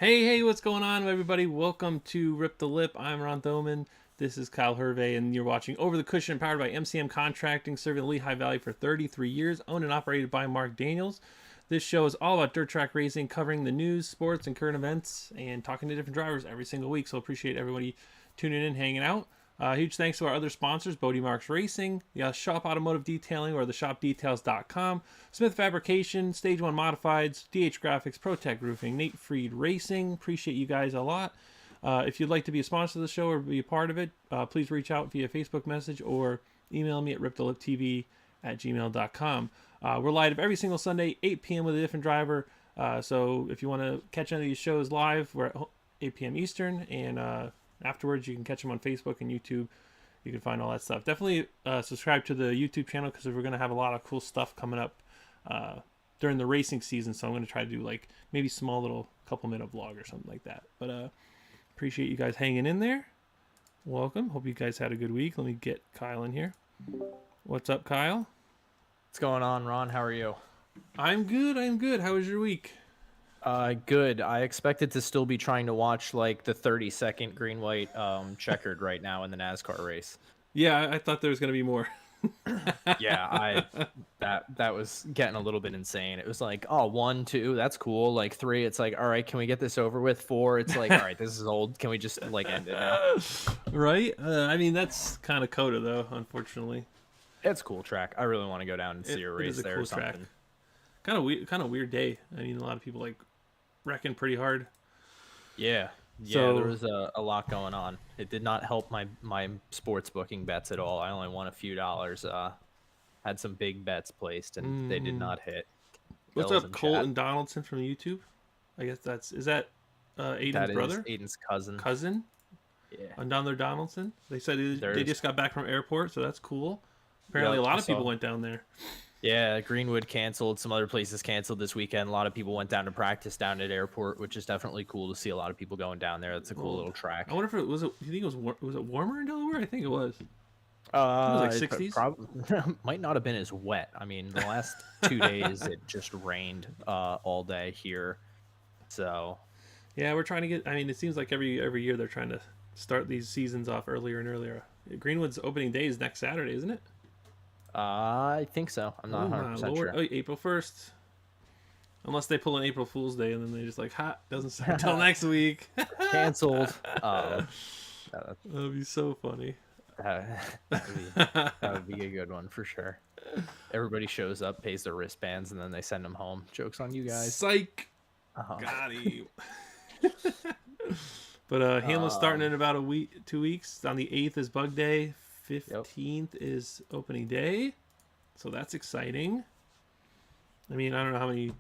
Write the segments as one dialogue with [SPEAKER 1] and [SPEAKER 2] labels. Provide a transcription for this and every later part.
[SPEAKER 1] Hey, what's going on, everybody? Welcome to Rip the Lip. I'm Ron Thoman. This is Kyle Hervey, and you're watching Over the Cushion, powered by MCM Contracting, serving the Lehigh Valley for 33 years, owned and operated by Mark Daniels. This show is all about dirt track racing, covering the news, sports, and current events, and talking to different drivers every single week. So appreciate everybody tuning in, hanging out. Huge thanks to our other sponsors, Bodie Marks Racing, the Shop Automotive Detailing, or the shopdetails.com, Smith Fabrication, Stage 1 Modifieds, DH Graphics, ProTech Roofing, Nate Freed Racing. Appreciate you guys a lot. If you'd like to be a sponsor of the show or be a part of it, please reach out via Facebook message or email me at riptheliptv@gmail.com. We're live every single Sunday, 8 p.m. with a different driver. So if you want to catch any of these shows live, we're at 8 p.m. Eastern, and afterwards you can catch them on Facebook and YouTube. You can find all that stuff. Definitely subscribe to the YouTube channel, because we're going to have a lot of cool stuff coming up during the racing season. So I'm going to try to do like maybe small little couple-minute vlog or something like that. But appreciate you guys hanging in there. Welcome. Hope you guys had a good week. Let me get Kyle in here. What's up, Kyle?
[SPEAKER 2] What's going on, Ron? How are you?
[SPEAKER 1] I'm good. How was your week?
[SPEAKER 2] Good. I expected to still be trying to watch like the 30-second green-white checkered right now in the NASCAR race.
[SPEAKER 1] Yeah, I thought there was going to be more.
[SPEAKER 2] Yeah, that was getting a little bit insane. It was like, oh, 1, 2, that's cool. Like 3, it's like, all right, can we get this over with? 4, it's like, all right, this is old. Can we just like end it now?
[SPEAKER 1] Right? I mean, that's kind of COTA though, unfortunately.
[SPEAKER 2] It's a cool track. I really want to go down and see a race there or something.
[SPEAKER 1] Track. Kind of weird day. I mean, a lot of people like wrecking pretty hard.
[SPEAKER 2] Yeah. So, there was a lot going on. It did not help my sports booking bets at all. I only won a few dollars. Had some big bets placed, and they did not hit.
[SPEAKER 1] What's up, Colton Donaldson from YouTube? I guess is that Aiden's brother?
[SPEAKER 2] Aiden's cousin.
[SPEAKER 1] Yeah. And down there, Donaldson. They said they just got back from airport, so that's cool. Apparently, a lot of people went down there.
[SPEAKER 2] Yeah, Greenwood canceled. Some other places canceled this weekend. A lot of people went down to practice down at airport, which is definitely cool to see a lot of people going down there. That's a cool little track.
[SPEAKER 1] I wonder if it was. Do you think was it warmer in Delaware? I think it was. It was like 60s.
[SPEAKER 2] Might not have been as wet. I mean, the last 2 days it just rained all day here. So
[SPEAKER 1] yeah, we're trying to get. I mean, it seems like every year they're trying to start these seasons off earlier and earlier. Greenwood's opening day is next Saturday, isn't it?
[SPEAKER 2] I think so. I'm not 100% sure.
[SPEAKER 1] Oh, April 1st. Unless they pull an April Fool's Day and then they just like, doesn't start until next week.
[SPEAKER 2] Canceled.
[SPEAKER 1] That would be so funny.
[SPEAKER 2] That would be a good one for sure. Everybody shows up, pays their wristbands, and then they send them home. Joke's on you guys.
[SPEAKER 1] Psych. Got him. But Hamlin's starting in about 2 weeks. On the 8th is Bug Day. 15th is opening day, so that's exciting. I mean, I don't know how many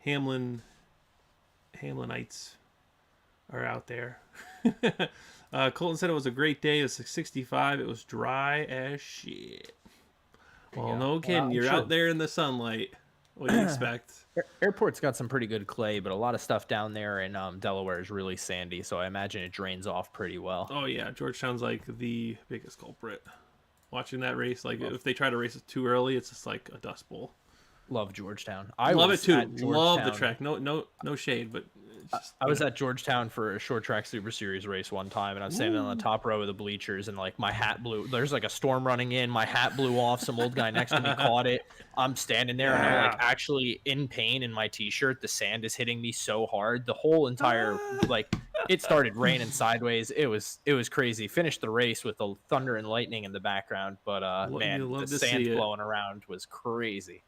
[SPEAKER 1] Hamlinites are out there. Colton said it was a great day. It was 65. It was dry as shit. Well, no kidding. You're out there in the sunlight. What do you expect?
[SPEAKER 2] Airport's got some pretty good clay, but a lot of stuff down there in Delaware is really sandy, so I imagine it drains off pretty well.
[SPEAKER 1] Oh, yeah. Georgetown's like the biggest culprit. Watching that race, like if they try to race it too early, it's just like a dust bowl.
[SPEAKER 2] Love Georgetown.
[SPEAKER 1] I love it too. Love the track. No shade, but
[SPEAKER 2] I was at Georgetown for a short track Super Series race one time, and I'm standing on the top row of the bleachers, and like my hat blew. There's like a storm running in. My hat blew off. Some old guy next to me caught it. I'm standing there, and I'm like actually in pain in my t-shirt. The sand is hitting me so hard. The whole entire it started raining sideways. It was crazy. Finished the race with the thunder and lightning in the background, but man, the sand blowing around was crazy.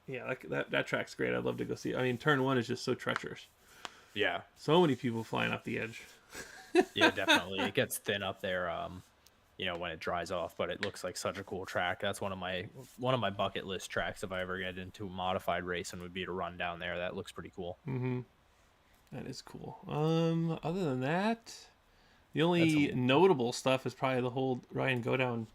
[SPEAKER 1] Yeah, that track's great. I'd love to go see it. I mean, turn 1 is just so treacherous.
[SPEAKER 2] Yeah.
[SPEAKER 1] So many people flying off the edge.
[SPEAKER 2] Yeah, definitely. It gets thin up there, when it dries off, but it looks like such a cool track. That's one of my bucket list tracks if I ever get into a modified race, and would be to run down there. That looks pretty cool.
[SPEAKER 1] Mm-hmm. That is cool. Other than that, the only notable stuff is probably the whole Ryan Godown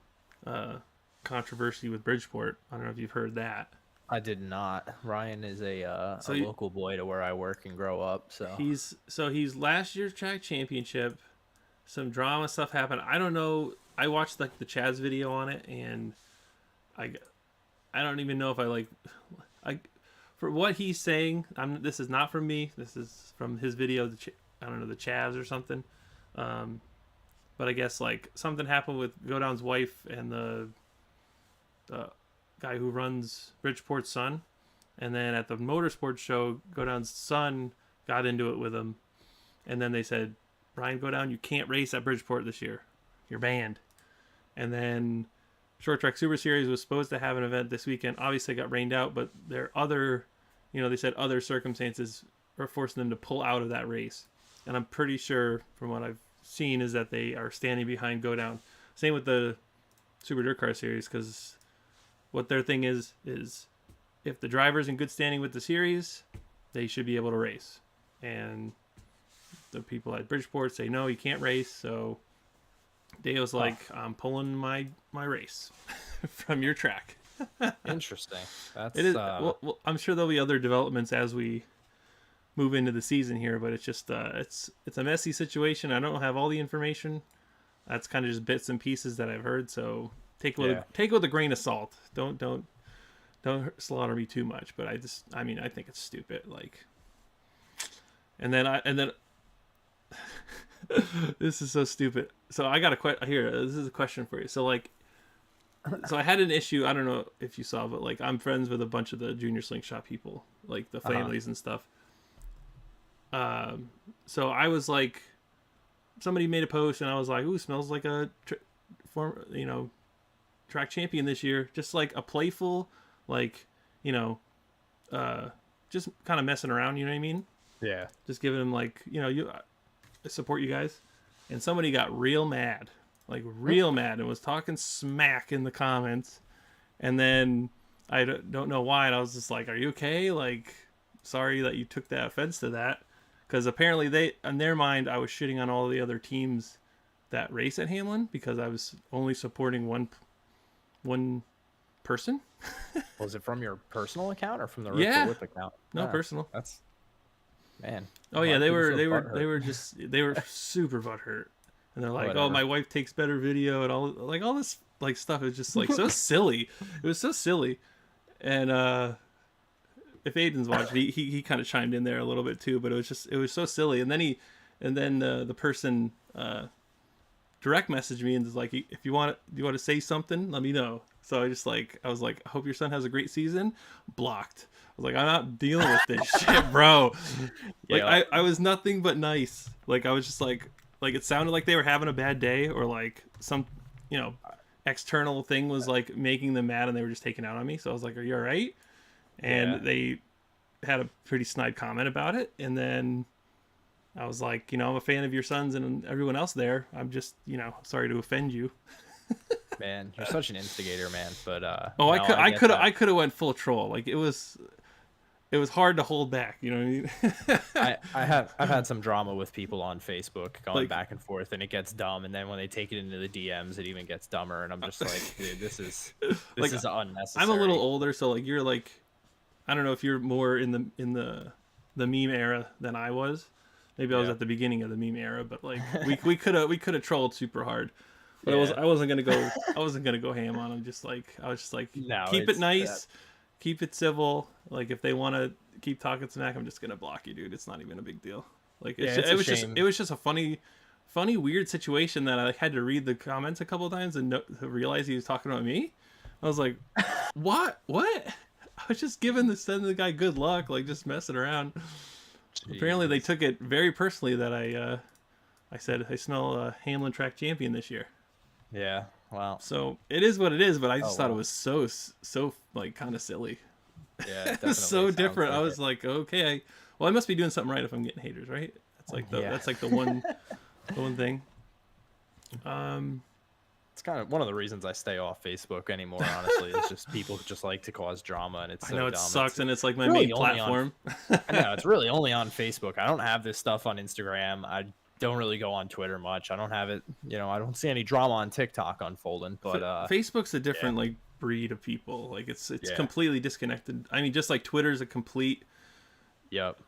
[SPEAKER 1] controversy with Bridgeport. I don't know if you've heard that.
[SPEAKER 2] I did not. Ryan is a local boy to where I work and grow up. So
[SPEAKER 1] he's last year's track championship. Some drama stuff happened. I don't know. I watched like the Chaz video on it, and I don't even know if I for what he's saying, this is not from me. This is from his video. I don't know, the Chavs or something. But I guess like something happened with Go Down's wife and the guy who runs Bridgeport's son, and then at the motorsports show, Go Down's son got into it with him, and then they said, Brian Go Down, you can't race at Bridgeport this year. You're banned. And then Short Track Super Series was supposed to have an event this weekend. Obviously, it got rained out, but there are other, they said other circumstances are forcing them to pull out of that race. And I'm pretty sure, from what I've seen, is that they are standing behind Go Down. Same with the Super Dirt Car Series, because what their thing is if the driver's in good standing with the series, they should be able to race. And the people at Bridgeport say, no, you can't race. So Deo's like, I'm pulling my race from your track.
[SPEAKER 2] Interesting. That's
[SPEAKER 1] it is. Well, I'm sure there'll be other developments as we move into the season here, but it's just it's a messy situation. I don't have all the information. That's kind of just bits and pieces that I've heard. So take it with a grain of salt. Don't slaughter me too much. But I think it's stupid. Like, and then this is so stupid. So I got here. This is a question for you. So I had an issue. I don't know if you saw, but like I'm friends with a bunch of the junior slingshot people, like the families and stuff. So I was like, somebody made a post and I was like, ooh, smells like a track champion this year. Just like a playful, just kind of messing around. You know what I mean?
[SPEAKER 2] Yeah.
[SPEAKER 1] Just giving them I support you guys. And somebody got real mad, and was talking smack in the comments. And then I don't know why. And I was just like, are you okay? Like, sorry that you took that offense to that. Because apparently in their mind, I was shitting on all the other teams that race at Hamlin because I was only supporting one person.
[SPEAKER 2] Was it from your personal account or from the Whip account?
[SPEAKER 1] No, personal.
[SPEAKER 2] That's, man.
[SPEAKER 1] Oh yeah, they were super butthurt, and they're like, "Oh, my wife takes better video," and all this stuff is just so silly. It was so silly, and if Aiden's watched, he kind of chimed in there a little bit too, but it was so silly. And then the person direct messaged me and was like, "If you want to say something, let me know." So I was like, "I hope your son has a great season." Blocked. I was like, I'm not dealing with this shit, bro. I was nothing but nice. Like I was just like it sounded like they were having a bad day, or like some external thing was like making them mad, and they were just taking out on me. So I was like, "Are you all right?" And they had a pretty snide comment about it. And then I was like, I'm a fan of your sons and everyone else there. I'm just, sorry to offend you.
[SPEAKER 2] Man, you're such an instigator, man. But
[SPEAKER 1] I could have went full troll. Like it was hard to hold back. You know what I mean?
[SPEAKER 2] I've had some drama with people on Facebook going back and forth, and it gets dumb. And then when they take it into the DMs, it even gets dumber. And I'm just like, dude, this is unnecessary.
[SPEAKER 1] I'm a little older, so you're like, I don't know if you're more in the meme era than I was. Maybe I was at the beginning of the meme era, but we could have trolled super hard. But I wasn't gonna go ham on them. I was just like, keep it nice, keep it civil. Like if they want to keep talking smack, I'm just gonna block you, dude. It's not even a big deal. Like it was just a funny weird situation that I had to read the comments a couple of times and to realize he was talking about me. I was like, what? I was just sending the guy good luck, just messing around. Jeez. Apparently they took it very personally that I said I smell a Hamlin track champion this year.
[SPEAKER 2] Yeah, wow.
[SPEAKER 1] So it is what it is, but I just thought it was so kind of silly.
[SPEAKER 2] Yeah,
[SPEAKER 1] it was so different. I was like, okay, I must be doing something right if I'm getting haters, right? That's the one thing.
[SPEAKER 2] It's kind of one of the reasons I stay off Facebook anymore, honestly. It's just people just like to cause drama, and it's so
[SPEAKER 1] I know it
[SPEAKER 2] dumb.
[SPEAKER 1] Sucks, and it's like my
[SPEAKER 2] really
[SPEAKER 1] main platform.
[SPEAKER 2] I know, it's really only on Facebook. I don't have this stuff on Instagram. I don't really go on Twitter much. I don't have it. I don't see any drama on TikTok unfolding. But
[SPEAKER 1] Facebook's a different breed of people. Like it's completely disconnected. I mean, just like Twitter's a complete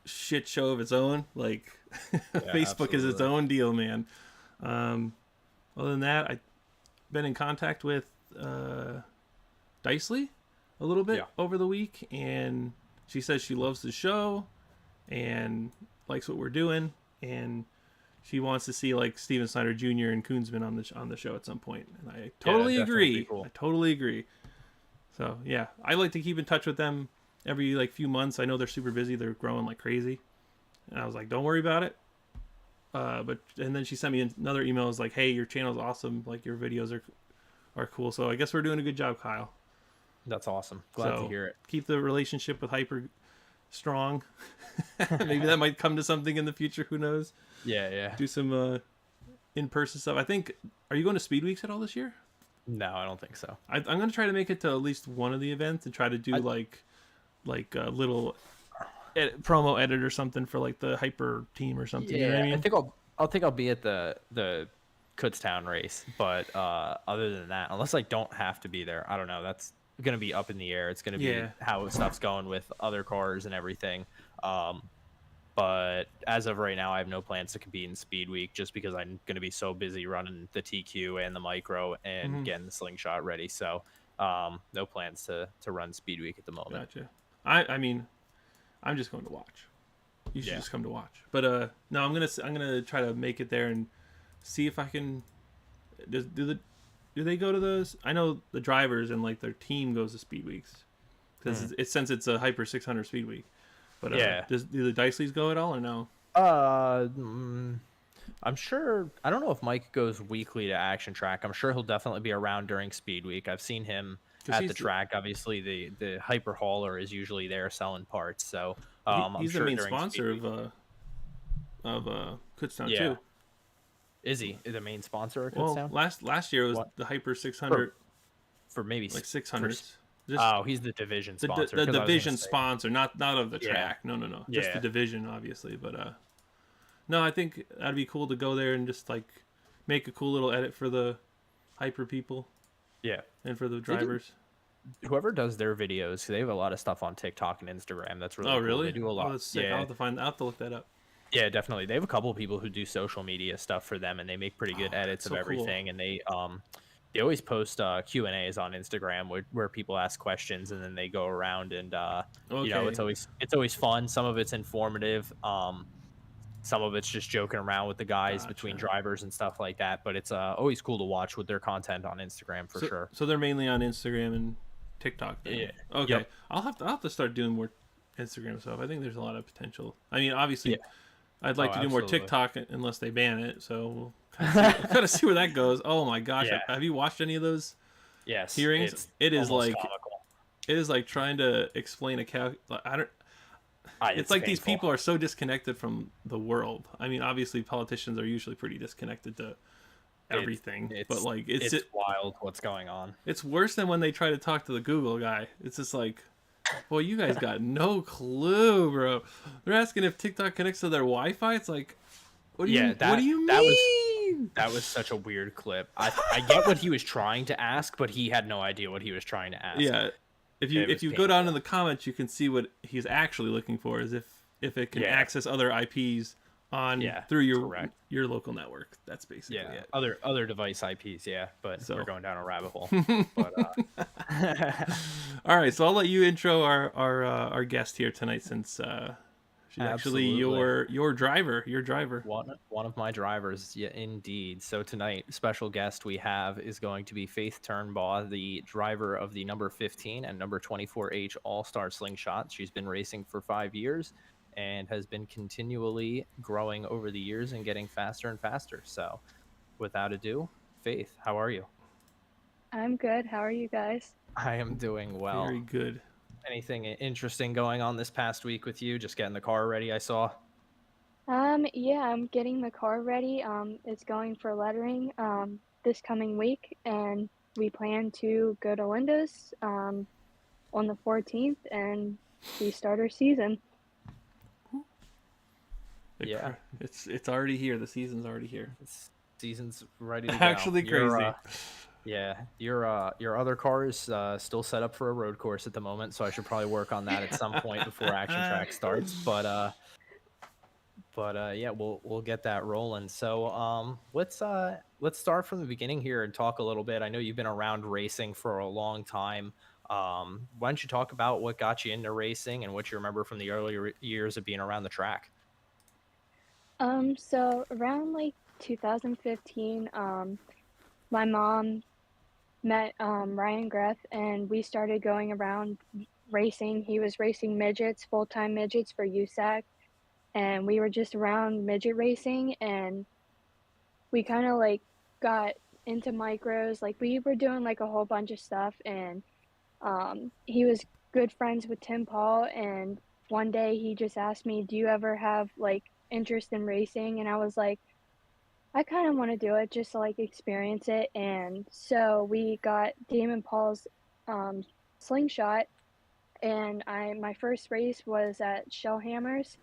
[SPEAKER 1] shit show of its own. Like Facebook is its own deal, man. Other than that, I've been in contact with Dicely a little bit over the week, and she says she loves the show and likes what we're doing, and she wants to see like Steven Snyder Jr. and Koonsman on the show at some point. And I totally agree.
[SPEAKER 2] Cool.
[SPEAKER 1] I totally agree. So yeah, I like to keep in touch with them every like few months. I know they're super busy. They're growing like crazy, and I was like, don't worry about it. And then she sent me another email. Was like, hey, your channel's awesome. Like your videos are cool. So I guess we're doing a good job, Kyle.
[SPEAKER 2] That's awesome. Glad to hear it.
[SPEAKER 1] Keep the relationship with Hyper strong. Maybe that might come to something in the future. Who knows?
[SPEAKER 2] Yeah.
[SPEAKER 1] Do some in-person stuff. I think. Are you going to Speed Weeks at all this year?
[SPEAKER 2] No, I don't think so.
[SPEAKER 1] I'm going to try to make it to at least one of the events and try to do like a little promo edit or something for like the Hyper team or something.
[SPEAKER 2] Yeah,
[SPEAKER 1] you know what I mean?
[SPEAKER 2] I think I'll be at the Kutztown race, but other than that, unless I don't have to be there, I don't know. That's going to be up in the air. It's going to be how stuff's going with other cars and everything. But as of right now, I have no plans to compete in Speed Week just because I'm going to be so busy running the TQ and the micro and getting the slingshot ready. So no plans to run Speed Week at the moment.
[SPEAKER 1] Gotcha. I mean, I'm just going to watch. You should just come to watch. But no, I'm gonna try to make it there and see if I can. Do they go to those? I know the drivers and like their team goes to Speed Weeks because since it's a Hyper 600 Speed Week. But do the Diceleys go at all or no?
[SPEAKER 2] I'm sure. I don't know if Mike goes weekly to Action Track. I'm sure he'll definitely be around during Speed Week. I've seen him at the track. Obviously, the Hyper hauler is usually there selling parts. So
[SPEAKER 1] he's the main sponsor of Kutztown too.
[SPEAKER 2] Is he the main sponsor of Kutztown?
[SPEAKER 1] Well, last year it was the Hyper 600
[SPEAKER 2] for maybe
[SPEAKER 1] like 600s.
[SPEAKER 2] He's the division sponsor.
[SPEAKER 1] The division sponsor, not of the track. No. Just the division, obviously. But no, I think that'd be cool to go there and just like make a cool little edit for the Hyper people.
[SPEAKER 2] Yeah,
[SPEAKER 1] and for the drivers.
[SPEAKER 2] Whoever does their videos, they have a lot of stuff on TikTok and Instagram. That's really cool.
[SPEAKER 1] Really?
[SPEAKER 2] They do a lot.
[SPEAKER 1] That's sick.
[SPEAKER 2] Yeah.
[SPEAKER 1] I'll have to look that up.
[SPEAKER 2] Yeah, definitely. They have a couple of people who do social media stuff for them, and they make pretty good edits of everything. Cool. And they always post Q&As on Instagram where people ask questions, and then they go around and you know, it's always fun. Some of it's informative. Some of it's just joking around with the guys between drivers and stuff like that. But it's always cool to watch with their content on Instagram for sure.
[SPEAKER 1] So they're mainly on Instagram and TikTok then. Yeah. Okay. Yep. I'll have to start doing more Instagram stuff. I think there's a lot of potential. I mean, obviously, I'd like to do more TikTok unless they ban it. So we'll kind of see where that goes. Oh my gosh, have you watched any of those?
[SPEAKER 2] Yes.
[SPEAKER 1] Hearings? It is like comical. It is like trying to explain it's like painful. These people are so disconnected from the world. I mean, obviously, politicians are usually pretty disconnected to everything, but like it's
[SPEAKER 2] wild what's going on.
[SPEAKER 1] It's worse than when they try to talk to the Google guy. It's just like, boy, you guys got no clue, bro. They're asking if TikTok connects to their Wi-Fi. It's like, what do you mean?
[SPEAKER 2] That was such a weird clip. I get what he was trying to ask, but he had no idea what he was trying to ask.
[SPEAKER 1] Yeah. If you go down in the comments, you can see what he's actually looking for is if it can access other IPs on through your local network. That's basically it.
[SPEAKER 2] Other device IPs, but we're going down a rabbit hole. But,
[SPEAKER 1] all right, so I'll let you intro our guest here tonight since she's actually your driver.
[SPEAKER 2] One of my drivers, yeah, indeed. So tonight, special guest we have is going to be Faith Turnbaugh, the driver of the number 15 and number 24H All-Star Slingshot. She's been racing for 5 years and has been continually growing over the years and getting faster and faster. So without ado, Faith, how are you?
[SPEAKER 3] I'm good. How are you guys?
[SPEAKER 2] I am doing well.
[SPEAKER 1] Very good.
[SPEAKER 2] Anything interesting going on this past week with you? Just getting the car ready, I saw.
[SPEAKER 3] Yeah, I'm getting the car ready. It's going for lettering this coming week, and we plan to go to Linda's on the 14th and restart our season.
[SPEAKER 2] Yeah,
[SPEAKER 1] it's already here. The season's already here.
[SPEAKER 2] Season's ready to go.
[SPEAKER 1] Actually crazy.
[SPEAKER 2] Your other car is still set up for a road course at the moment, so I should probably work on that at some point before Action Track starts. But yeah, we'll get that rolling. So let's start from the beginning here and talk a little bit. I know you've been around racing for a long time. Why don't you talk about what got you into racing and what you remember from the earlier years of being around the track?
[SPEAKER 3] So around like 2015, my mom met Ryan Greth, and we started going around racing. He was racing midgets, full-time midgets for USAC, and we were just around midget racing, and we kind of like got into micros. Like we were doing like a whole bunch of stuff, and he was good friends with Tim Paul, and one day he just asked me, "Do you ever have like interest in racing?" And I was like, I kind of want to do it just to like experience it. And so we got Damon Paul's um, slingshot, and I my first race was at Shellhammers,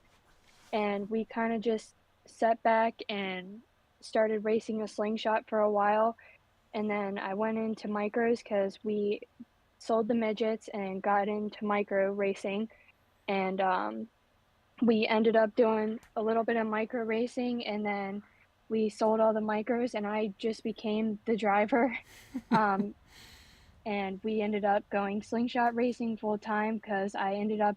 [SPEAKER 3] and we kind of just sat back and started racing a slingshot for a while. And then I went into micros because we sold the midgets and got into micro racing. And we ended up doing a little bit of micro racing, and then we sold all the micros, and I just became the driver. um, and we ended up going slingshot racing full time because I ended up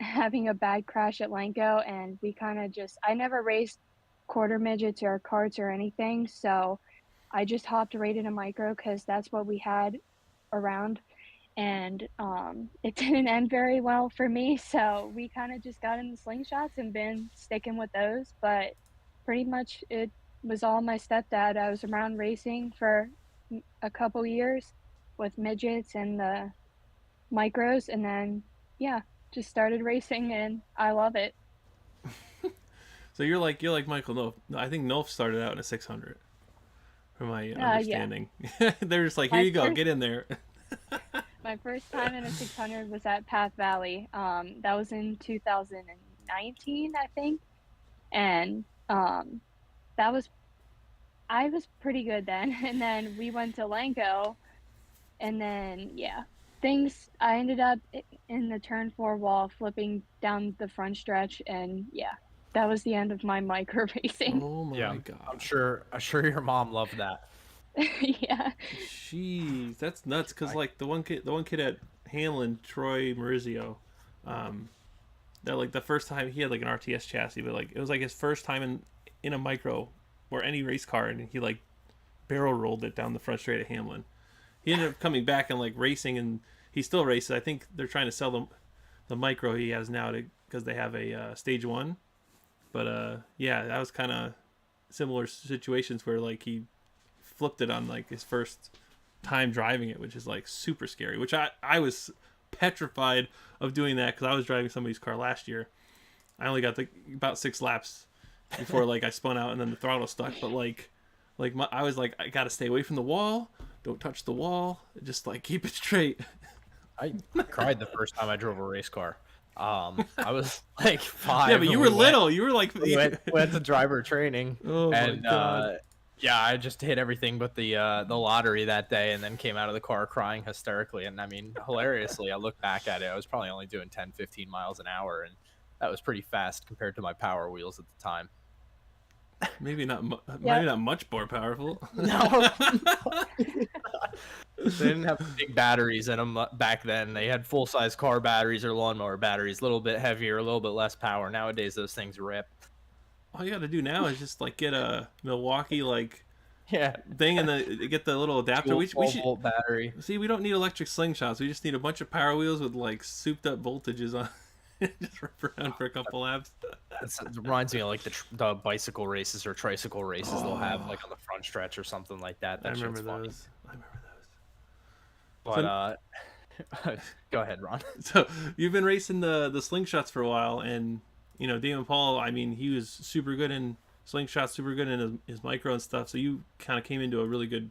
[SPEAKER 3] having a bad crash at Lanco, and we kind of just, I never raced quarter midgets or carts or anything, so I just hopped right into micro because that's what we had around. And it didn't end very well for me, so we kind of just got in the slingshots and been sticking with those. But pretty much it was all my stepdad. I was around racing for a couple years with midgets and the micros, and then yeah, just started racing, and I love it.
[SPEAKER 1] So you're like Michael Nolf. No, I think Nolf started out in a 600, from my
[SPEAKER 3] Yeah,
[SPEAKER 1] understanding. They're just like, here
[SPEAKER 3] my
[SPEAKER 1] you go,
[SPEAKER 3] first
[SPEAKER 1] get in there.
[SPEAKER 3] my first time in a 600 was at Path Valley. That was in 2019, I think, and that was I was pretty good then. And then we went to Lanco, and then yeah, things I ended up in the turn four wall, flipping down the front stretch, and yeah, that was the end of my micro racing.
[SPEAKER 1] Oh
[SPEAKER 2] Yeah,
[SPEAKER 1] my
[SPEAKER 2] I'm
[SPEAKER 1] god.
[SPEAKER 2] sure. I'm sure your mom loved that.
[SPEAKER 3] Yeah.
[SPEAKER 1] Jeez, that's nuts. Cause like the one kid at Hamlin, Troy Marizio, um, that like the first time he had like an RTS chassis, but like it was like his first time in a micro or any race car, and he like barrel rolled it down the front straight at Hamlin. He ended up coming back and like racing, and he still races. I think they're trying to sell the micro he has now to because they have a stage one. But yeah, that was kind of similar situations where like he flipped it on like his first time driving it, which is like super scary. Which I was petrified of doing that because I was driving somebody's car last year. I only got about 6 laps before like I spun out and then the throttle stuck. But I was like, I gotta stay away from the wall. Don't touch the wall. Just like keep it straight.
[SPEAKER 2] I cried the first time I drove a race car. I was like 5.
[SPEAKER 1] Yeah, but you
[SPEAKER 2] and
[SPEAKER 1] were little. You were like,
[SPEAKER 2] went to driver training,
[SPEAKER 1] oh my
[SPEAKER 2] and
[SPEAKER 1] god.
[SPEAKER 2] yeah, I just hit everything but the lottery that day, and then came out of the car crying hysterically. And I mean, hilariously, I look back at it, I was probably only doing 10, 15 miles an hour, and that was pretty fast compared to my power wheels at the time.
[SPEAKER 1] Maybe not.
[SPEAKER 3] Yeah.
[SPEAKER 1] Maybe not much more powerful.
[SPEAKER 2] No, they didn't have big batteries in them back then. They had full size car batteries or lawnmower batteries, a little bit heavier, a little bit less power. Nowadays, those things rip.
[SPEAKER 1] All you got to do now is just like get a Milwaukee like
[SPEAKER 2] Yeah,
[SPEAKER 1] thing and get the little adapter. We
[SPEAKER 2] 12-volt battery.
[SPEAKER 1] see. We don't need electric slingshots. We just need a bunch of power wheels with like souped up voltages on. Just rip around for a couple laps.
[SPEAKER 2] It reminds me of like the bicycle races or tricycle races they'll have like on the front stretch or something like that.
[SPEAKER 1] I
[SPEAKER 2] That
[SPEAKER 1] remember
[SPEAKER 2] shit's funny.
[SPEAKER 1] those. I remember
[SPEAKER 2] But go ahead, Ron.
[SPEAKER 1] so. So you've been racing the slingshots for a while, and you know Damon Paul. I mean, he was super good in slingshots, super good in his micro and stuff. So you kind of came into a really good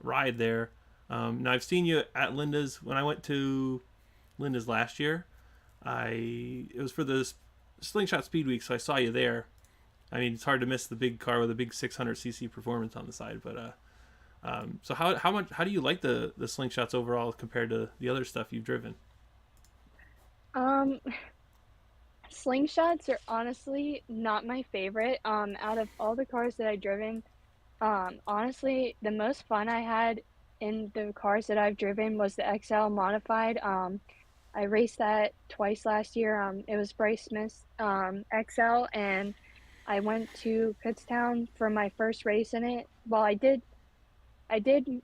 [SPEAKER 1] ride there. Now I've seen you at Linda's when I went to Linda's last year. It was for the Slingshot Speed Week, so I saw you there. I mean, it's hard to miss the big car with a big 600cc performance on the side. But so how do you like the Slingshots overall compared to the other stuff you've driven?
[SPEAKER 3] Um, Slingshots are honestly not my favorite. Out of all the cars that I've driven, honestly, the most fun I had in the cars that I've driven was the XL modified. I raced that twice last year. It was Bryce Smith's XL, and I went to Kutztown for my first race in it. Well, I did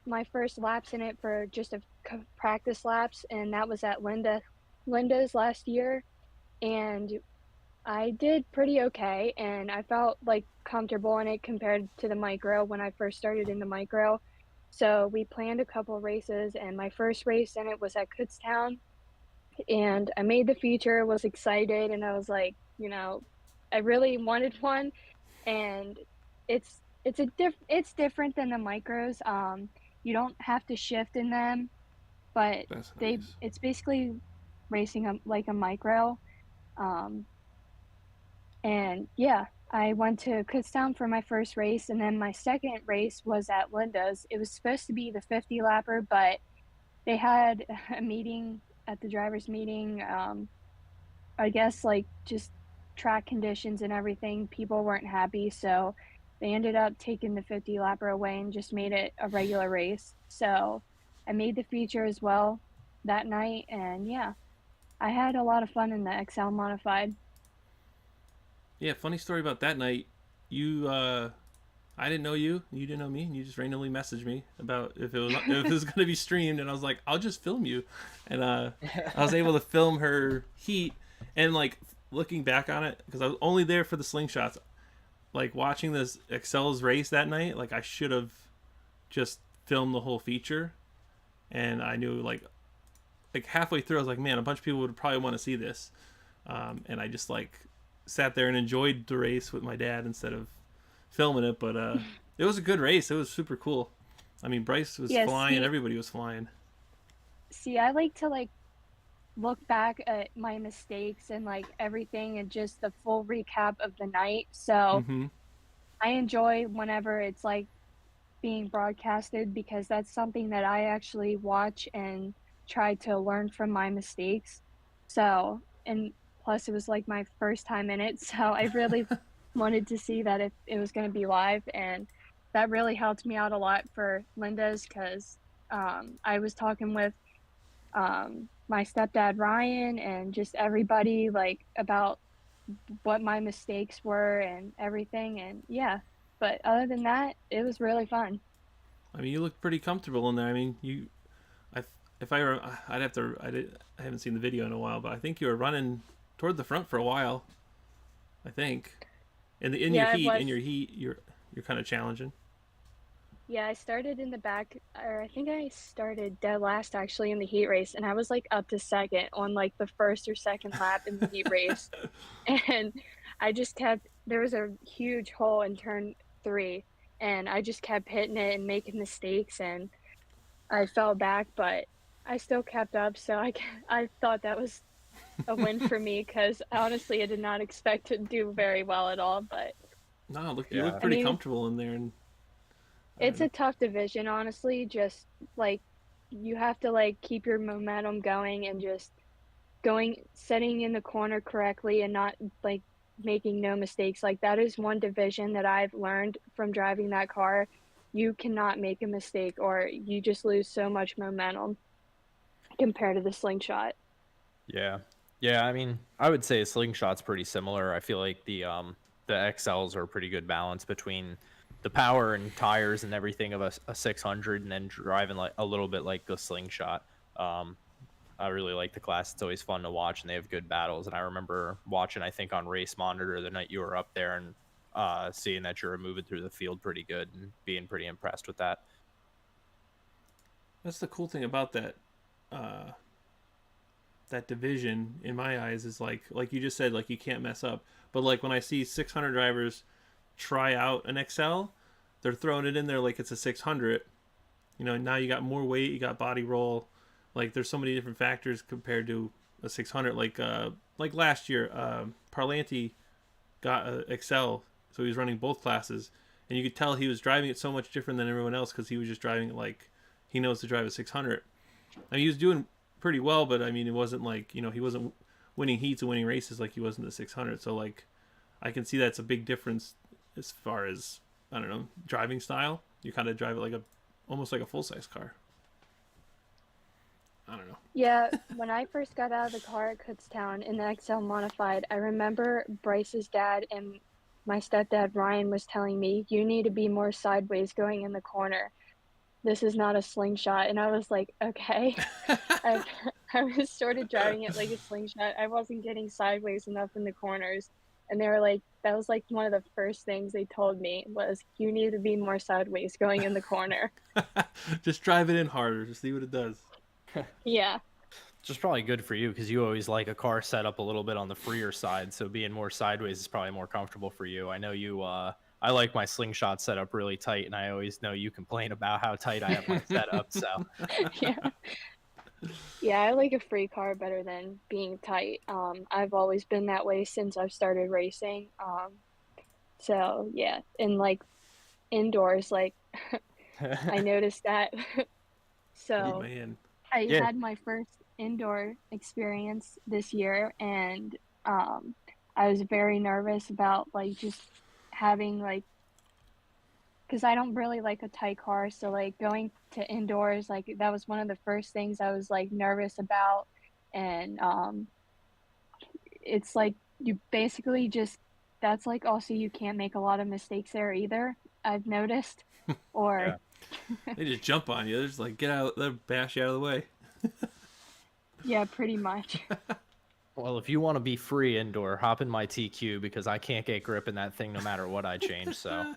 [SPEAKER 3] my first laps in it for just a practice laps, and that was at Linda's last year, and I did pretty okay, and I felt like comfortable in it compared to the micro when I first started in the micro. So we planned a couple races, and my first race in it was at Kutztown, and I made the feature, was excited, and I was like, I really wanted one, and it's different than the micros. You don't have to shift in them, but
[SPEAKER 1] That's
[SPEAKER 3] they
[SPEAKER 1] nice.
[SPEAKER 3] it's basically racing like a micro. Um, and yeah, I went to Kutztown for my first race, and then my second race was at Linda's. It was supposed to be the 50 lapper, but they had a meeting at the drivers' meeting. I guess like just track conditions and everything, people weren't happy, so they ended up taking the 50 lapper away and just made it a regular race. So I made the feature as well that night, and yeah, I had a lot of fun in the XL modified.
[SPEAKER 1] Yeah, funny story about that night. You, I didn't know you. You didn't know me. And you just randomly messaged me about if it was going to be streamed, and I was like, I'll just film you, and I was able to film her heat, and like looking back on it because I was only there for the slingshots. Like watching this Excel's race that night, like I should have just filmed the whole feature, and I knew like halfway through I was like, man, a bunch of people would probably want to see this, and I just like sat there and enjoyed the race with my dad instead of filming it. But it was a good race. It was super cool. I mean, Bryce was
[SPEAKER 3] Yeah,
[SPEAKER 1] flying. Everybody was flying.
[SPEAKER 3] I like to like look back at my mistakes and like everything and just the full recap of the night. So
[SPEAKER 1] Mm-hmm.
[SPEAKER 3] I enjoy whenever it's like being broadcasted because that's something that I actually watch and try to learn from my mistakes. So, and plus it was like my first time in it, so I really wanted to see that if it was going to be live, and that really helped me out a lot for Linda's because I was talking with my stepdad Ryan and just everybody like about what my mistakes were and everything, and yeah. But other than that, it was really fun.
[SPEAKER 1] I mean, you looked pretty comfortable in there. I mean, I, if I'd have to. I haven't seen the video in a while, but I think you were running toward the front for a while. I think, in your
[SPEAKER 3] Yeah, it
[SPEAKER 1] heat,
[SPEAKER 3] was.
[SPEAKER 1] you're kind of challenging.
[SPEAKER 3] Yeah, I started in the back, or I think I started dead last actually in the heat race, and I was like up to second on like the first or second lap in the heat race. And I just kept, there was a huge hole in turn three, and I just kept hitting it and making mistakes, and I fell back, but I still kept up. So I thought that was a win for me because honestly, I did not expect to do very well at all. But
[SPEAKER 1] No, look, you look
[SPEAKER 2] Yeah.
[SPEAKER 3] I
[SPEAKER 1] pretty
[SPEAKER 3] mean,
[SPEAKER 1] comfortable in there, and I don't
[SPEAKER 3] it's
[SPEAKER 1] know.
[SPEAKER 3] a tough division, honestly. Just like you have to like keep your momentum going and just setting in the corner correctly and not like making no mistakes. Like that is one division that I've learned from driving that car. You cannot make a mistake or you just lose so much momentum compared to the slingshot.
[SPEAKER 2] Yeah. Yeah, I mean, I would say Slingshot's pretty similar. I feel like the XLs are a pretty good balance between the power and tires and everything of a 600 and then driving like a little bit like the Slingshot. Um I really like the class. It's always fun to watch and they have good battles. And I remember watching, I think on Race Monitor the night you were up there and seeing that you were moving through the field pretty good and being pretty impressed with that.
[SPEAKER 1] That's the cool thing about uh, that division in my eyes is like you just said, like you can't mess up. But like when I see 600 drivers try out an XL, they're throwing it in there like it's a 600. You know, now you got more weight, you got body roll. Like there's so many different factors compared to a 600. Like last year, Parlanti got a XL, so he was running both classes, and you could tell he was driving it so much different than everyone else because he was just driving it like he knows to drive a 600. I mean, he was doing pretty well, but I mean, it wasn't like he wasn't winning heats and winning races like he was in the 600. So like, I can see that's a big difference as far as I don't know driving style. You kind of drive it like almost like a full-size car. I don't know.
[SPEAKER 3] Yeah, when I first got out of the car at Kutztown in the XL Modified, I remember Bryce's dad and my stepdad Ryan was telling me, you need to be more sideways going in the corner. This is not a slingshot. And I was like, okay. I, I was sort of driving it like a slingshot. I wasn't getting sideways enough in the corners. And they were like, that was like one of the first things they told me was, you need to be more sideways going in the corner.
[SPEAKER 1] Just drive it in harder. Just see what it does.
[SPEAKER 3] Yeah.
[SPEAKER 2] Just probably good for you because you always like a car set up a little bit on the freer side, so being more sideways is probably more comfortable for you. I know you. I like my slingshot set up really tight, and I always know you complain about how tight I have my setup. So
[SPEAKER 3] Yeah. Yeah, I like a free car better than being tight. I've always been that way since I've started racing. So yeah, and like indoors, like I noticed that.
[SPEAKER 1] Oh
[SPEAKER 3] So
[SPEAKER 1] man.
[SPEAKER 3] I
[SPEAKER 2] yeah,
[SPEAKER 3] had my first indoor experience this year, and I was very nervous about like just having like, because I don't really like a tight car, so like going to indoors, like that was one of the first things I was like nervous about, and it's like you basically just that's like also you can't make a lot of mistakes there either. I've noticed, or
[SPEAKER 2] yeah.
[SPEAKER 1] They just jump on you. They're just like, get out, they'll bash you out of the way.
[SPEAKER 3] yeah, pretty much.
[SPEAKER 2] Well, if you want to be free indoor, hop in my TQ because I can't get grip in that thing no matter what I change. So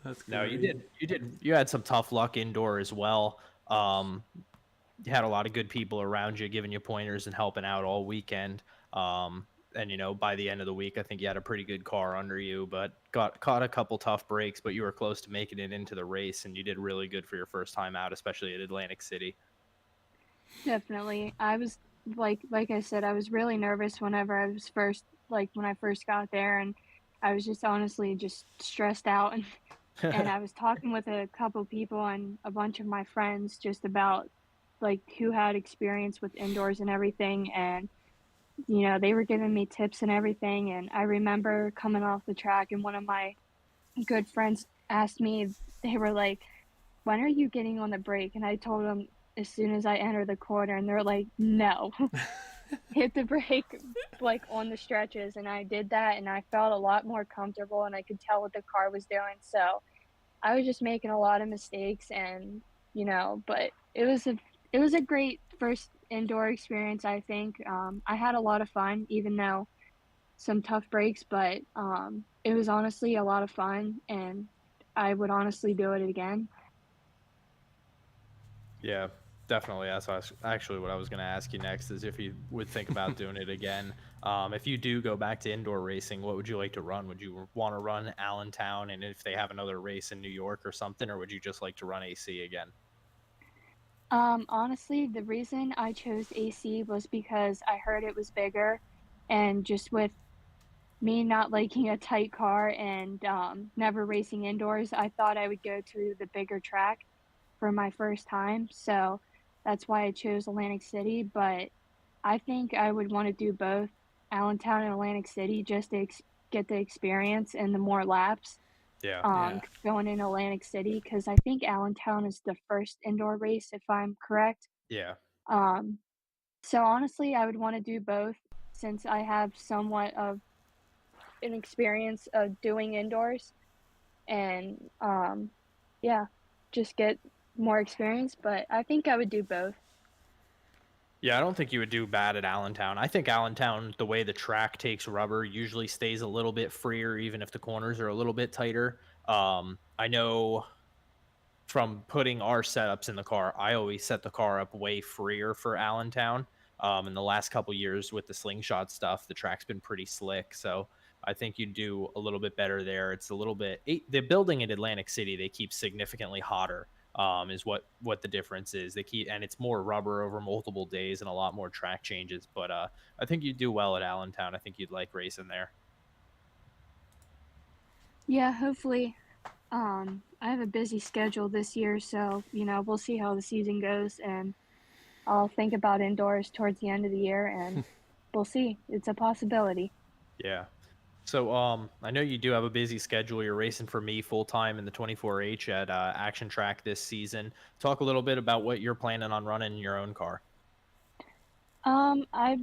[SPEAKER 1] That's
[SPEAKER 2] no, you
[SPEAKER 1] great.
[SPEAKER 2] did. You had some tough luck indoor as well. You had a lot of good people around you giving you pointers and helping out all weekend. And by the end of the week, I think you had a pretty good car under you, but got caught a couple tough breaks, but you were close to making it into the race, and you did really good for your first time out, especially at Atlantic City.
[SPEAKER 3] Definitely. I was like I said, I was really nervous whenever I was first like when I first got there, and I was just honestly just stressed out, and I was talking with a couple people and a bunch of my friends just about like who had experience with indoors and everything, and they were giving me tips and everything, and I remember coming off the track and one of my good friends asked me, they were like, when are you getting on the brake? And I told them as soon as I enter the corner, and they're like, no, hit the brake like on the stretches. And I did that, and I felt a lot more comfortable, and I could tell what the car was doing. So I was just making a lot of mistakes, and but it was a great first indoor experience. I think I had a lot of fun, even though some tough breaks, but it was honestly a lot of fun, and I would honestly do it again.
[SPEAKER 2] Yeah, definitely. Actually what I was going to ask you next is if you would think about doing it again. If you do go back to indoor racing, what would you like to run? Would you want to run Allentown, and if they have another race in New York or something, or would you just like to run AC again?
[SPEAKER 3] Honestly, the reason I chose AC was because I heard it was bigger, and just with me not liking a tight car and never racing indoors, I thought I would go to the bigger track for my first time. So that's why I chose Atlantic City. But I think I would want to do both Allentown and Atlantic City just to get the experience and the more laps
[SPEAKER 2] Yeah.
[SPEAKER 1] Yeah.
[SPEAKER 3] going in Atlantic City, because I think Allentown is the first indoor race, if I'm correct.
[SPEAKER 2] Yeah.
[SPEAKER 3] Um, so honestly, I would want to do both since I have somewhat of an experience of doing indoors, and yeah, just get more experience. But I think I would do both.
[SPEAKER 2] Yeah, I don't think you would do bad at Allentown. I think Allentown, the way the track takes rubber, usually stays a little bit freer, even if the corners are a little bit tighter. I know from putting our setups in the car, I always set the car up way freer for Allentown. In the last couple years with the slingshot stuff, the track's been pretty slick. So I think you do a little bit better there. It's a little bit the building in Atlantic City, they keep significantly hotter. Is what the difference is. They keep, and it's more rubber over multiple days and a lot more track changes. But I think you'd do well at Allentown. I think you'd like racing there.
[SPEAKER 3] Yeah, hopefully. I have a busy schedule this year, so we'll see how the season goes, and I'll think about indoors towards the end of the year, and we'll see. It's a possibility.
[SPEAKER 2] Yeah. So, I know you do have a busy schedule. You're racing for me full time in the 24H at Action Track this season. Talk a little bit about what you're planning on running in your own car.
[SPEAKER 3] I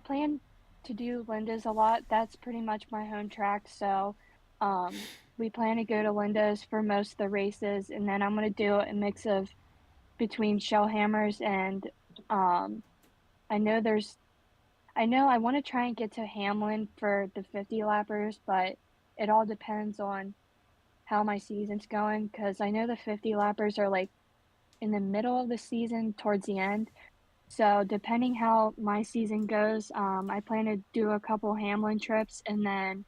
[SPEAKER 3] plan to do Linda's a lot. That's pretty much my home track. So, we plan to go to Linda's for most of the races, and then I'm gonna do a mix of between shell hammers and um, I know there's I know I want to try and get to Hamlin for the 50 lappers, but it all depends on how my season's going because I know the 50 lappers are like in the middle of the season towards the end. So depending how my season goes, I plan to do a couple Hamlin trips and then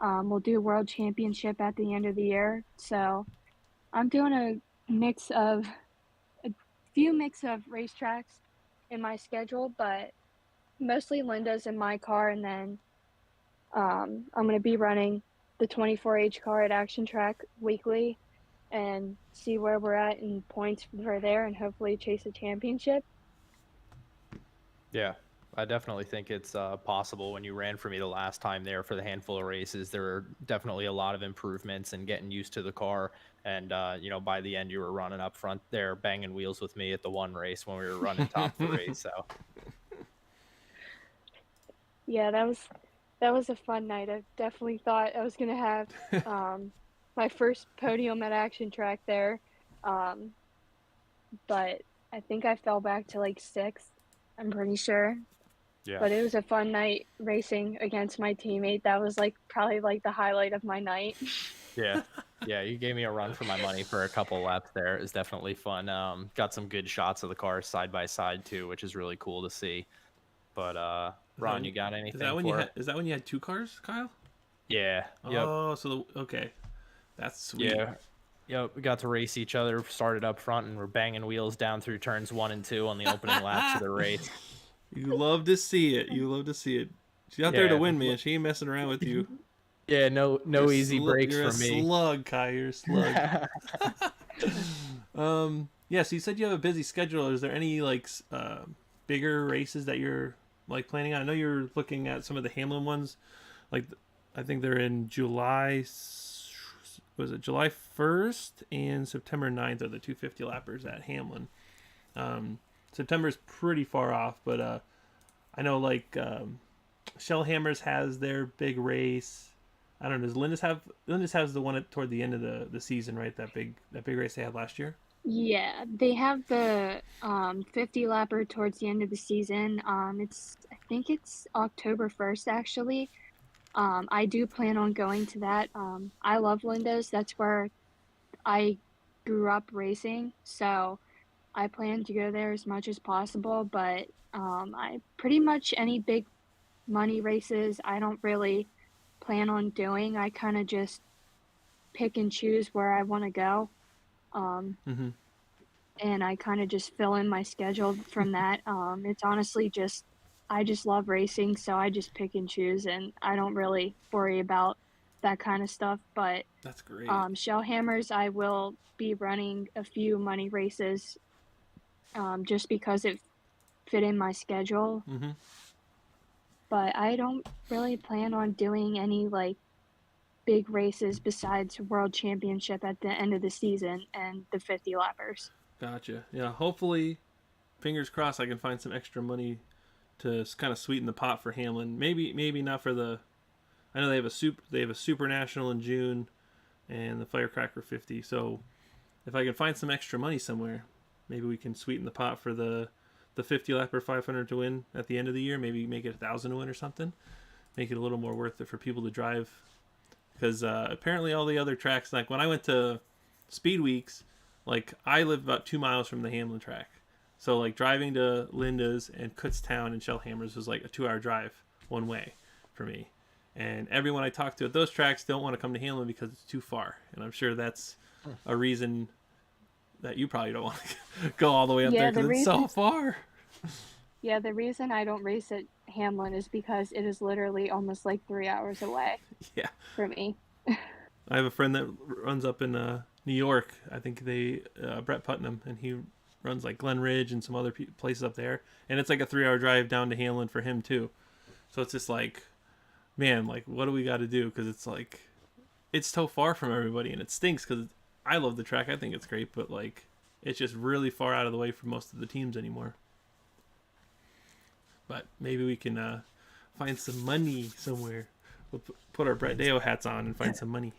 [SPEAKER 3] we'll do World Championship at the end of the year. So I'm doing a few mix of racetracks in my schedule, but mostly Linda's in my car, and then I'm going to be running the 24H car at Action Track weekly and see where we're at in points for there and hopefully chase a championship.
[SPEAKER 2] Yeah, I definitely think it's possible. When you ran for me the last time there for the handful of races, there were definitely a lot of improvements and getting used to the car. And, by the end, you were running up front there, banging wheels with me at the one race when we were running top of the race. So,
[SPEAKER 3] Yeah, that was a fun night. I definitely thought I was going to have my first podium at Action Track there. Um, but I think I fell back to like sixth, I'm pretty sure.
[SPEAKER 2] yeah.
[SPEAKER 3] But it was a fun night racing against my teammate. That was like probably like the highlight of my night.
[SPEAKER 2] Yeah. Yeah, you gave me a run for my money for a couple laps there. It was definitely fun. Got some good shots of the cars side by side too, which is really cool to see. But Ron, you got anything for it?
[SPEAKER 1] Is that when you had two cars, Kyle?
[SPEAKER 2] Yeah. Yep.
[SPEAKER 1] Oh, okay. That's sweet.
[SPEAKER 2] Yeah. Yep. We got to race each other, started up front, and we're banging wheels down through turns 1 and 2 on the opening laps of the race.
[SPEAKER 1] You love to see it. You love to see it. She's out there to win, man. She ain't messing around with you.
[SPEAKER 2] Yeah, no easy breaks for me.
[SPEAKER 1] You're a slug, Kai. You're a slug. Yeah, so you said you have a busy schedule. Is there any like bigger races that you're like planning on? I know you're looking at some of the Hamlin ones. Like I think they're in July. Was it July 1st and September 9th are the 250 lappers at Hamlin. September's pretty far off, but I know like Shellhammers has their big race. I don't know. Does Linda's has the one toward the end of the season, right? That big race they had last year.
[SPEAKER 3] Yeah, they have the 50 lapper towards the end of the season. I think it's October 1st actually. I do plan on going to that. I love Linda's. That's where I grew up racing, so I plan to go there as much as possible. But I pretty much any big money races I don't really plan on doing. I kind of just pick and choose where I want to go. And I kind of just fill in my schedule from that. It's honestly just, I just love racing, so I just pick and choose, and I don't really worry about that kind of stuff. But
[SPEAKER 1] That's great.
[SPEAKER 3] Shellhammers, I will be running a few money races just because it fit in my schedule. But I don't really plan on doing any like big races besides World Championship at the end of the season and the 50 lappers.
[SPEAKER 1] Gotcha. Yeah, hopefully, fingers crossed, I can find some extra money to kind of sweeten the pot for Hamlin. Maybe not for the. I know they have a super national in June, and the Firecracker 50. So, if I can find some extra money somewhere, maybe we can sweeten the pot for the 50 lapper 500 to win at the end of the year. Maybe make it 1,000 to win or something. Make it a little more worth it for people to drive. Because apparently all the other tracks, like when I went to Speed Weeks, like I live about 2 miles from the Hamlin track. So like driving to Linda's and Kutztown and Shellhammers was like a 2-hour drive one way for me. And everyone I talk to at those tracks don't want to come to Hamlin because it's too far. And I'm sure that's a reason that you probably don't want to go all the way up there because it's so far.
[SPEAKER 3] Yeah, the reason I don't race at Hamlin is because it is literally almost like 3 hours away.
[SPEAKER 1] Yeah.
[SPEAKER 3] For me.
[SPEAKER 1] I have a friend that runs up in New York. I think Brett Putnam, and he runs like Glen Ridge and some other places up there. And it's like a 3-hour drive down to Hamlin for him too. So it's just like, man, like, what do we got to do? Because it's like, it's so far from everybody, and it stinks because I love the track. I think it's great, but like, it's just really far out of the way for most of the teams anymore. But maybe we can find some money somewhere. We'll put our Brett Deo hats on and find some money.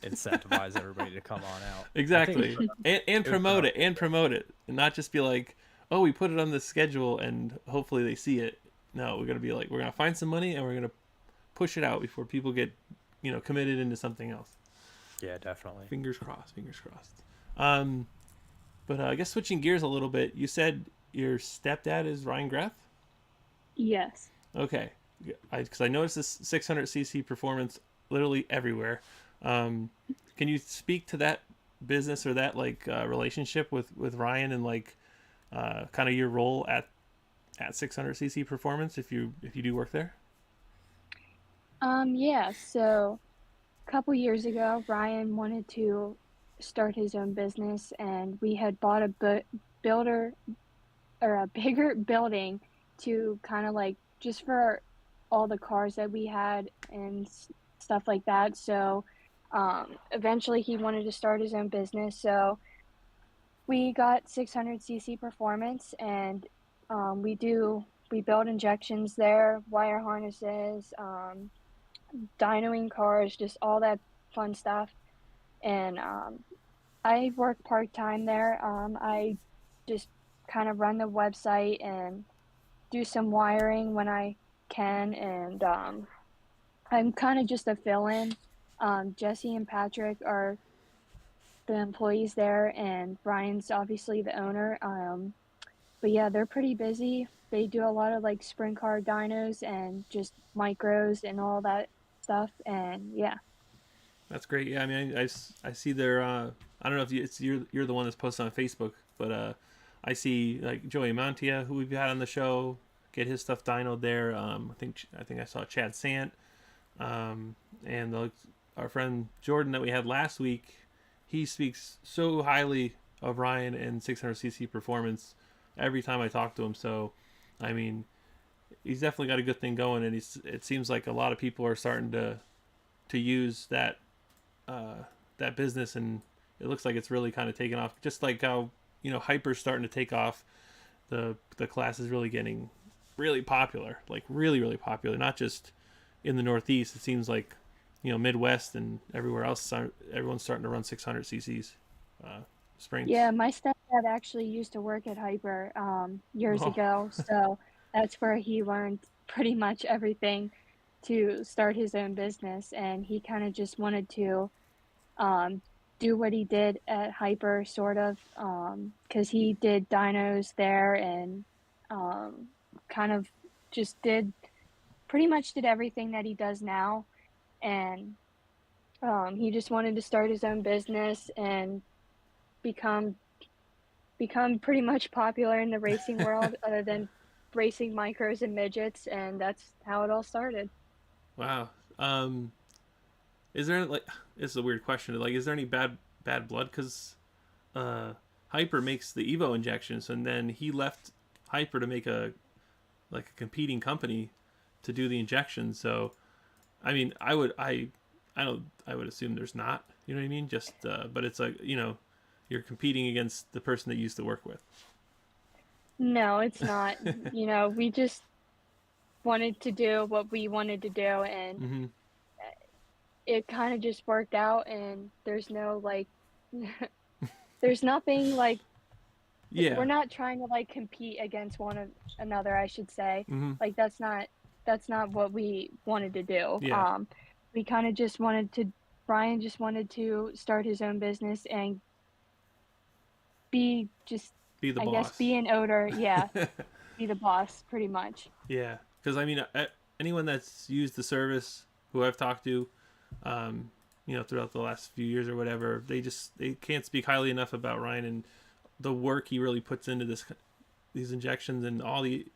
[SPEAKER 2] Incentivize everybody to come on out.
[SPEAKER 1] Exactly. And promote it, and not just be like, oh, we put it on the schedule and hopefully they see it. No, we're gonna be like, we're gonna find some money and we're gonna push it out before people get, committed into something else.
[SPEAKER 2] Yeah, definitely.
[SPEAKER 1] Fingers crossed. But I guess switching gears a little bit, you said your stepdad is Ryan Graff?
[SPEAKER 3] Yes.
[SPEAKER 1] Okay. Because I noticed this 600cc performance literally everywhere. Can you speak to that business or that relationship with Ryan and kind of your role at 600cc performance if you do work there?
[SPEAKER 3] Yeah, so a couple years ago, Ryan wanted to start his own business, and we had bought a builder or a bigger building to kind of just for all the cars that we had and stuff like that. So eventually he wanted to start his own business. So we got 600cc Performance, and we build injections there, wire harnesses, dynoing cars, just all that fun stuff. And I work part-time there. I just kind of run the website and do some wiring when I can, and I'm kind of just a fill-in. Jesse and Patrick are the employees there, and Ryan's obviously the owner. But yeah, they're pretty busy. They do a lot of sprint car dynos and just micros and all that stuff, and yeah.
[SPEAKER 1] That's great. Yeah, I mean, I see their. I don't know if you're the one that's posted on Facebook, but I see Joey Montia, who we've had on the show, get his stuff dynoed there. I think I saw Chad Sant, and our friend Jordan that we had last week. He speaks so highly of Ryan and 600cc Performance every time I talk to him. So, I mean, he's definitely got a good thing going, and it seems like a lot of people are starting to use that business, and it looks like it's really kind of taken off. Just like how Hyper's starting to take off, the class is really getting really popular, really really popular. Not just in the Northeast. It seems like Midwest and everywhere else. Everyone's starting to run 600cc's springs.
[SPEAKER 3] Yeah, my stepdad actually used to work at Hyper years ago, so that's where he learned pretty much everything to start his own business, and he kind of just wanted to do what he did at Hyper, sort of, because he did dynos there, and kind of just pretty much did everything that he does now, and he just wanted to start his own business and become pretty much popular in the racing world, other than racing micros and midgets, and that's how it all started.
[SPEAKER 1] Wow. Is there this is a weird question. Is there any bad blood? Because Hyper makes the Evo injections, and then he left Hyper to make a competing company to do the injections. So, I mean, I would assume there's not. You know what I mean? Just but it's you're competing against the person that you used to work with.
[SPEAKER 3] No, it's not. We just wanted to do what we wanted to do, and it kind of just worked out, and there's no there's nothing
[SPEAKER 1] yeah,
[SPEAKER 3] we're not trying to compete against one another, I should say. That's not what we wanted to do.
[SPEAKER 1] Yeah.
[SPEAKER 3] We kind of just Brian just wanted to start his own business and be
[SPEAKER 1] the boss.
[SPEAKER 3] guess be an owner, yeah. Be the boss, pretty much.
[SPEAKER 1] Yeah, because I mean, anyone that's used the service who I've talked to, throughout the last few years or whatever, they can't speak highly enough about Ryan and the work he really puts into these injections and all the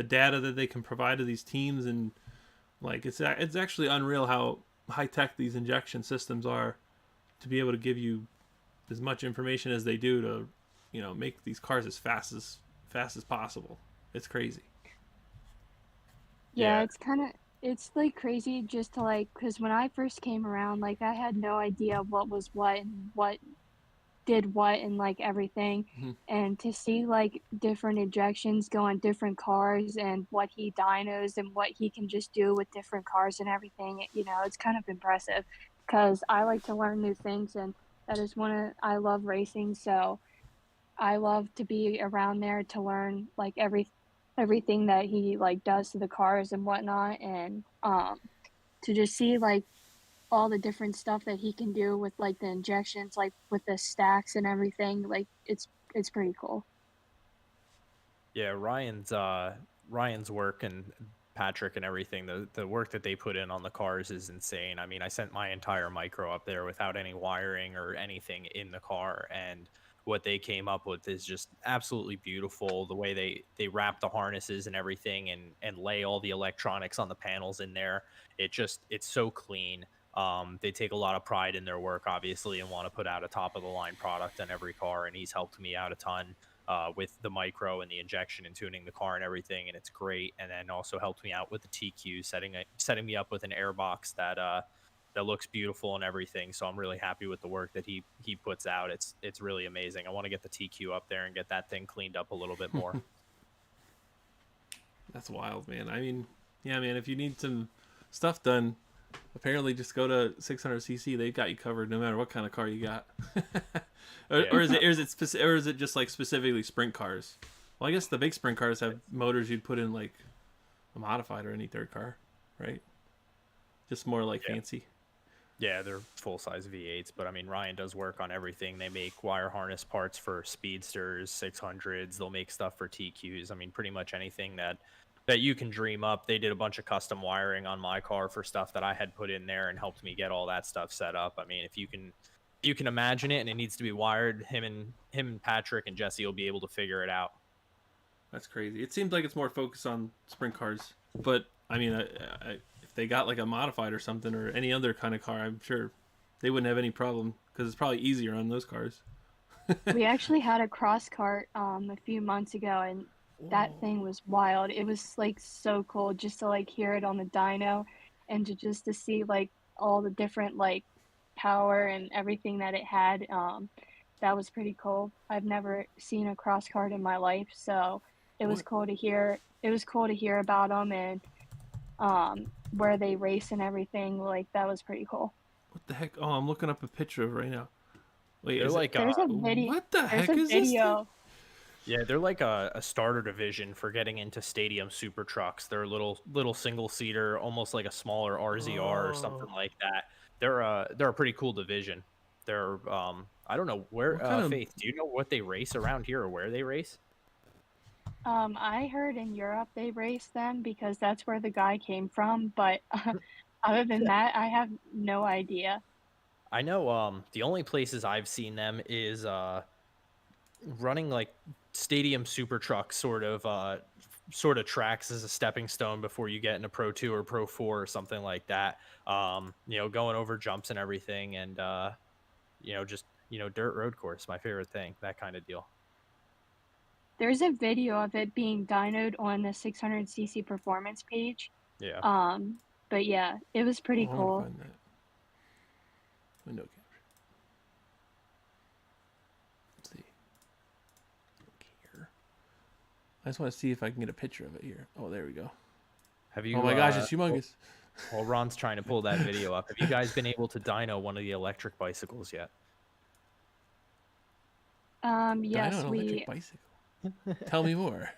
[SPEAKER 1] data that they can provide to these teams, and it's actually unreal how high tech these injection systems are to be able to give you as much information as they do to make these cars as fast as possible. It's crazy.
[SPEAKER 3] Yeah, it's kind it's like crazy just to like, because when I first came around, like I had no idea what was what and what did what and like everything.
[SPEAKER 1] Mhm.
[SPEAKER 3] And to see like different injections go on different cars and what he dynos and what he can just do with different cars and everything, it's kind of impressive because I like to learn new things and that is I love racing. So I love to be around there to learn like everything that he like does to the cars and whatnot and to just see like all the different stuff that he can do with like the injections, like with the stacks and everything. Like it's pretty cool.
[SPEAKER 2] Yeah, Ryan's work and Patrick and everything, the work that they put in on the cars is insane. I mean, I sent my entire micro up there without any wiring or anything in the car, and what they came up with is just absolutely beautiful. The way they wrap the harnesses and everything and lay all the electronics on the panels in there. It's so clean. They take a lot of pride in their work, obviously, and want to put out a top of the line product on every car. And he's helped me out a ton with the micro and the injection and tuning the car and everything, and it's great. And then also helped me out with the TQ, setting me up with an airbox that looks beautiful and everything. So I'm really happy with the work that he puts out. It's really amazing. I want to get the TQ up there and get that thing cleaned up a little bit more.
[SPEAKER 1] That's wild, man. I mean, yeah, man. If you need some stuff done, apparently just go to 600cc. They've got you covered no matter what kind of car you got. or is it just like specifically sprint cars? Well, I guess the big sprint cars have motors you'd put in like a modified or any third car, right? Just more like fancy.
[SPEAKER 2] Yeah, they're full-size V8s, but I mean, Ryan does work on everything. They make wire harness parts for Speedsters, 600s. They'll make stuff for TQs. I mean, pretty much anything that you can dream up. They did a bunch of custom wiring on my car for stuff that I had put in there and helped me get all that stuff set up. I mean, if you can imagine it and it needs to be wired, him and Patrick and Jesse will be able to figure it out.
[SPEAKER 1] That's crazy. It seems like it's more focused on sprint cars, but I mean, if they got like a modified or something or any other kind of car, I'm sure they wouldn't have any problem because it's probably easier on those cars.
[SPEAKER 3] We actually had a cross cart a few months ago and that thing was wild. It was like so cool just to like hear it on the dyno and to see like all the different like power and everything that it had. That was pretty cool. I've never seen a cross cart in my life, so it was
[SPEAKER 1] What?
[SPEAKER 3] cool to hear. It was cool to hear about them and where they race and everything. Like that was pretty cool.
[SPEAKER 1] What the heck? Oh, I'm looking up a picture of it right now. Wait,
[SPEAKER 2] They're
[SPEAKER 1] is
[SPEAKER 2] like
[SPEAKER 3] There's a video.
[SPEAKER 1] what the
[SPEAKER 3] There's
[SPEAKER 1] heck
[SPEAKER 3] a
[SPEAKER 1] is this thing?
[SPEAKER 3] video.
[SPEAKER 2] Yeah, they're like a starter division for getting into stadium super trucks. They're a little single seater, almost like a smaller RZR or something like that. They're a pretty cool division. They're I don't know where
[SPEAKER 1] What kind of
[SPEAKER 2] Faith, do you know what they race around here or where they race?
[SPEAKER 3] I heard in Europe they race them because that's where the guy came from, but other than that, I have no idea.
[SPEAKER 2] I know the only places I've seen them is running like stadium super truck sort of tracks as a stepping stone before you get into Pro 2 or Pro 4 or something like that. Going over jumps and everything and just dirt road course, my favorite thing, that kind of deal.
[SPEAKER 3] There's a video of it being dynoed on the 600cc performance page.
[SPEAKER 2] Yeah.
[SPEAKER 3] But yeah, it was pretty
[SPEAKER 1] I want to
[SPEAKER 3] cool.
[SPEAKER 1] find that. Window capture. Let's see. Look here. I just want to see if I can get a picture of it here. Oh, there we go.
[SPEAKER 2] Have you?
[SPEAKER 1] Oh my gosh, it's humongous.
[SPEAKER 2] While Ron's trying to pull that video up, have you guys been able to dyno one of the electric bicycles yet?
[SPEAKER 3] Yes,
[SPEAKER 1] Dyno an
[SPEAKER 3] we
[SPEAKER 1] electric bicycle. Tell me more.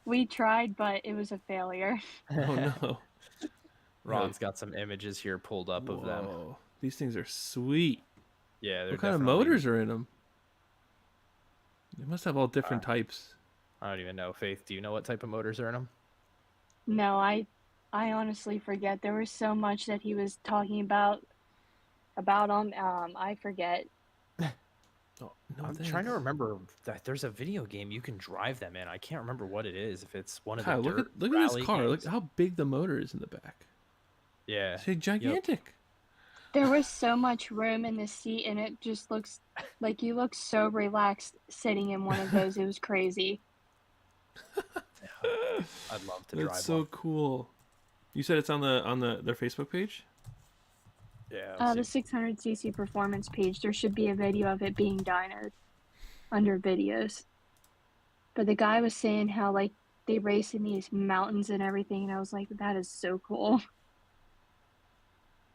[SPEAKER 3] we tried, but it was a failure.
[SPEAKER 1] Oh no.
[SPEAKER 2] Ron's got some images here pulled up of them.
[SPEAKER 1] Whoa. These things are sweet.
[SPEAKER 2] Yeah, they're
[SPEAKER 1] What kind of
[SPEAKER 2] definitely-
[SPEAKER 1] motors are in them? They must have all different types.
[SPEAKER 2] I don't even know. Faith, do you know what type of motors are in them?
[SPEAKER 3] No, I honestly forget. There was so much that he was talking about them. I forget.
[SPEAKER 1] Oh, no,
[SPEAKER 2] I'm trying to remember that there's a video game you can drive them in. I can't remember what it is. If it's one of the
[SPEAKER 1] Kyle,
[SPEAKER 2] dirt
[SPEAKER 1] look at
[SPEAKER 2] rally
[SPEAKER 1] this car.
[SPEAKER 2] games.
[SPEAKER 1] Look how big the motor is in the back.
[SPEAKER 2] Yeah.
[SPEAKER 1] It's gigantic.
[SPEAKER 3] There was so much room in the seat, and it just looks like you look so relaxed sitting in one of those. It was crazy.
[SPEAKER 2] I'd love to drive
[SPEAKER 1] That's so
[SPEAKER 2] one.
[SPEAKER 1] cool. You said it's on their Facebook page?
[SPEAKER 2] Yeah.
[SPEAKER 3] The 600cc performance page, there should be a video of it being dynoed under videos. But the guy was saying how like they race in these mountains and everything, and I was like, that is so cool.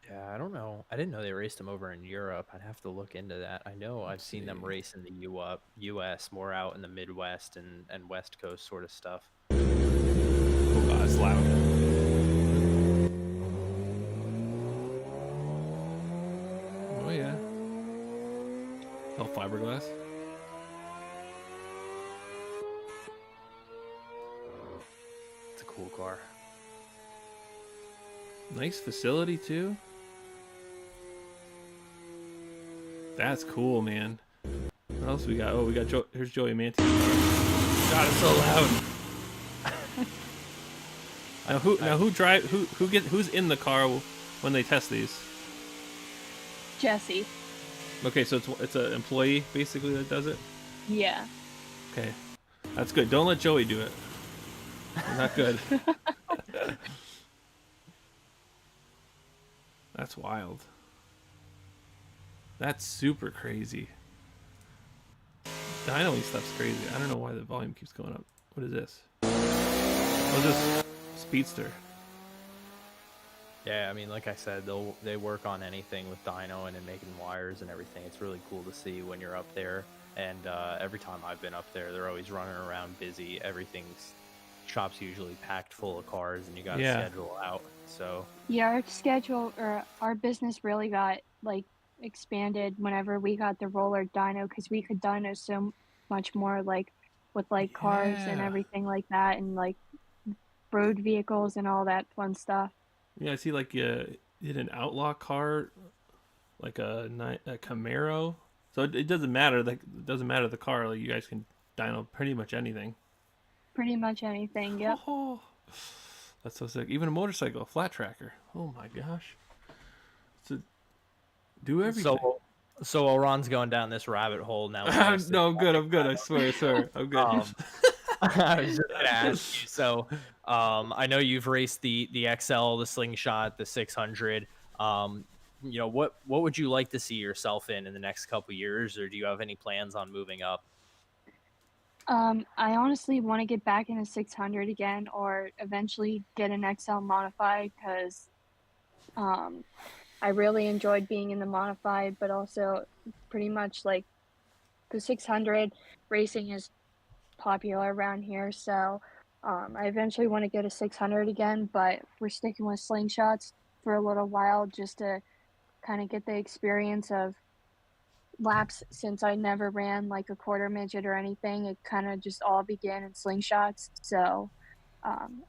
[SPEAKER 2] Yeah, I don't know. I didn't know they raced them over in Europe. I'd have to look into that. I know I've seen them race in the U.S., more out in the Midwest and West Coast sort of stuff.
[SPEAKER 1] Oh god, it's loud. Oh yeah. Oh, fiberglass.
[SPEAKER 2] It's a cool car.
[SPEAKER 1] Nice facility too. That's cool, man. What else we got? Oh, we got here's Joey Mantis. God, it's so loud. Who's in the car when they test these?
[SPEAKER 3] Jesse.
[SPEAKER 1] Okay, so it's an employee basically that does it.
[SPEAKER 3] Yeah.
[SPEAKER 1] Okay, that's good. Don't let Joey do it. Not good. That's wild. That's super crazy. Dynoing stuff's crazy. I don't know why the volume keeps going up. What is this? Oh, this Speedster.
[SPEAKER 2] Yeah, I mean, like I said, they work on anything with dynoing and making wires and everything. It's really cool to see when you're up there. And every time I've been up there, they're always running around busy. Shop's usually packed full of cars, and you got to schedule out. So
[SPEAKER 3] yeah, our business really got like expanded whenever we got the roller dyno, because we could dyno so much more, like with like cars and everything like that, and like road vehicles and all that fun stuff.
[SPEAKER 1] Yeah, I see like you hit an outlaw car, like a Camaro. So it doesn't matter. Like it doesn't matter the car. Like you guys can dyno pretty much anything.
[SPEAKER 3] Pretty much anything. Yep.
[SPEAKER 1] Oh, that's so sick. Even a motorcycle, a flat tracker. Oh my gosh. Do everything.
[SPEAKER 2] So while Ron's going down this rabbit hole now.
[SPEAKER 1] No, I'm good. I swear. I'm good.
[SPEAKER 2] I was just gonna ask you. So, I know you've raced the XL, the Slingshot, the 600. What would you like to see yourself in the next couple years, or do you have any plans on moving up?
[SPEAKER 3] I honestly want to get back in a 600 again, or eventually get an XL modified, because I really enjoyed being in the modified, but also pretty much like the 600 racing is popular around here. So I eventually want to get a 600 again, but we're sticking with Slingshots for a little while just to kind of get the experience of laps, since I never ran like a quarter midget or anything. It kind of just all began in Slingshots. So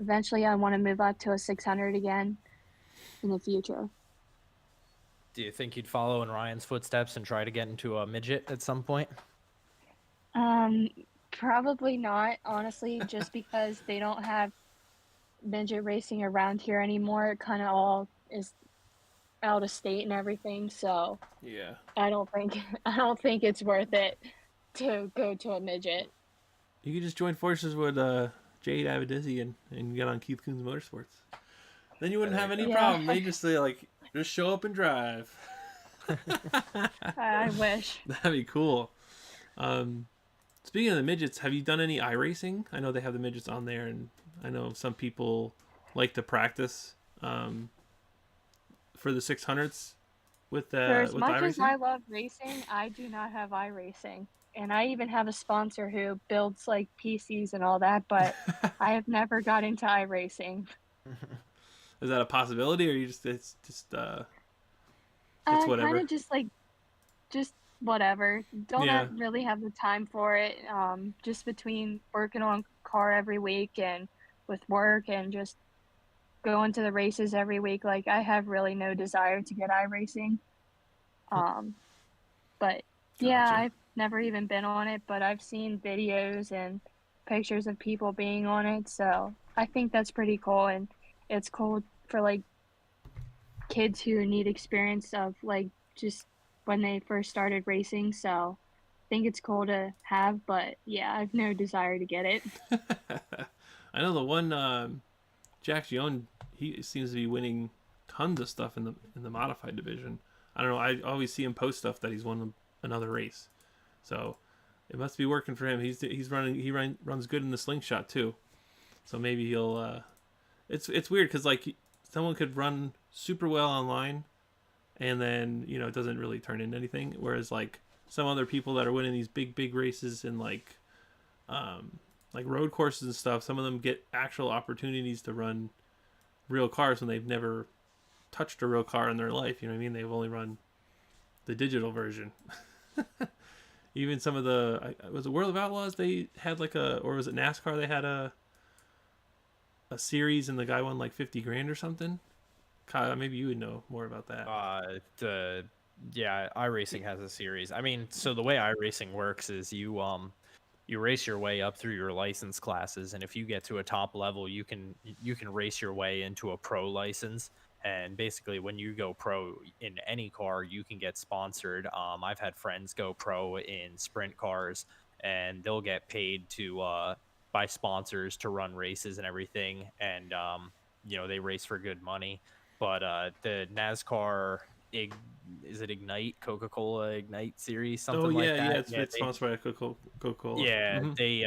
[SPEAKER 3] eventually I want to move up to a 600 again in the future.
[SPEAKER 2] Do you think you'd follow in Ryan's footsteps and try to get into a midget at some point?
[SPEAKER 3] Probably not, honestly, just because they don't have midget racing around here anymore. It kind of all is out of state and everything, so
[SPEAKER 1] yeah,
[SPEAKER 3] I don't think it's worth it to go to a midget.
[SPEAKER 1] You could just join forces with Jade Abadizzi and get on Keith Coon's Motorsports. Then you wouldn't have any problem. They just say like, just show up and drive.
[SPEAKER 3] I wish.
[SPEAKER 1] That'd be cool. Speaking of the midgets, have you done any iRacing? I know they have the midgets on there, and I know some people like to practice for the 600s with the
[SPEAKER 3] For as
[SPEAKER 1] with
[SPEAKER 3] much
[SPEAKER 1] iRacing.
[SPEAKER 3] as I love racing, I do not have iRacing. And I even have a sponsor who builds like PCs and all that, but I have never got into iRacing.
[SPEAKER 1] Is that a possibility, or it's whatever?
[SPEAKER 3] Kind of just whatever. Don't really have the time for it. Just between working on car every week and with work and just going to the races every week, like I have really no desire to get iRacing. But yeah,
[SPEAKER 1] Gotcha.
[SPEAKER 3] I've never even been on it, but I've seen videos and pictures of people being on it, so I think that's pretty cool. And it's cool for like kids who need experience of like just when they first started racing, so I think it's cool to have, but yeah, I have no desire to get it.
[SPEAKER 1] I know the one Jack Gion, he seems to be winning tons of stuff in the modified division. I don't know. I always see him post stuff that he's won another race, so it must be working for him. Runs good in the slingshot too, so maybe he'll. It's weird because like someone could run super well online, and then it doesn't really turn into anything. Whereas like some other people that are winning these big races in like road courses and stuff, some of them get actual opportunities to run real cars when they've never touched a real car in their life. You know what I mean? They've only run the digital version. Even some of was it World of Outlaws? They had or was it NASCAR? They had a series and the guy won like 50 grand or something. Kyle, maybe you would know more about that.
[SPEAKER 2] Yeah, iRacing has a series. I mean, so the way iRacing works is you race your way up through your license classes, and if you get to a top level, you can race your way into a pro license. And basically, when you go pro in any car, you can get sponsored. I've had friends go pro in sprint cars, and they'll get paid by sponsors to run races and everything. And they race for good money. But the NASCAR is it Ignite, Coca-Cola Ignite series, something like that?
[SPEAKER 1] Yeah, it's sponsored by Coca-Cola.
[SPEAKER 2] Yeah, they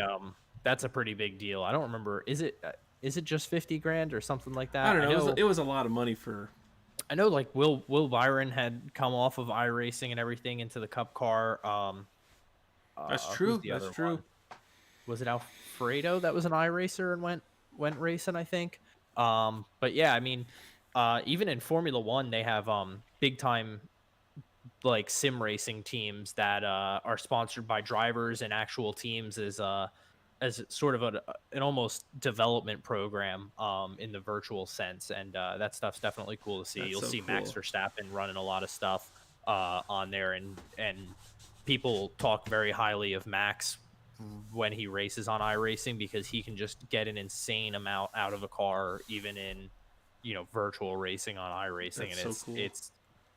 [SPEAKER 2] that's a pretty big deal. I don't remember. Is it just 50 grand or something like that?
[SPEAKER 1] I don't know. It was a lot of money for.
[SPEAKER 2] I know, like Will Byron had come off of iRacing and everything into the Cup car.
[SPEAKER 1] That's true. That's true.
[SPEAKER 2] One? Was it Alfredo that was an iRacer and went racing? I think. But yeah, I mean, even in Formula One, they have big time like sim racing teams that are sponsored by drivers and actual teams as sort of an almost development program in the virtual sense, and that stuff's definitely cool to see. You'll see cool. Max Verstappen running a lot of stuff on there, and people talk very highly of Max when he races on iRacing because he can just get an insane amount out of a car even in virtual racing on iRacing.
[SPEAKER 1] That's
[SPEAKER 2] and
[SPEAKER 1] so cool.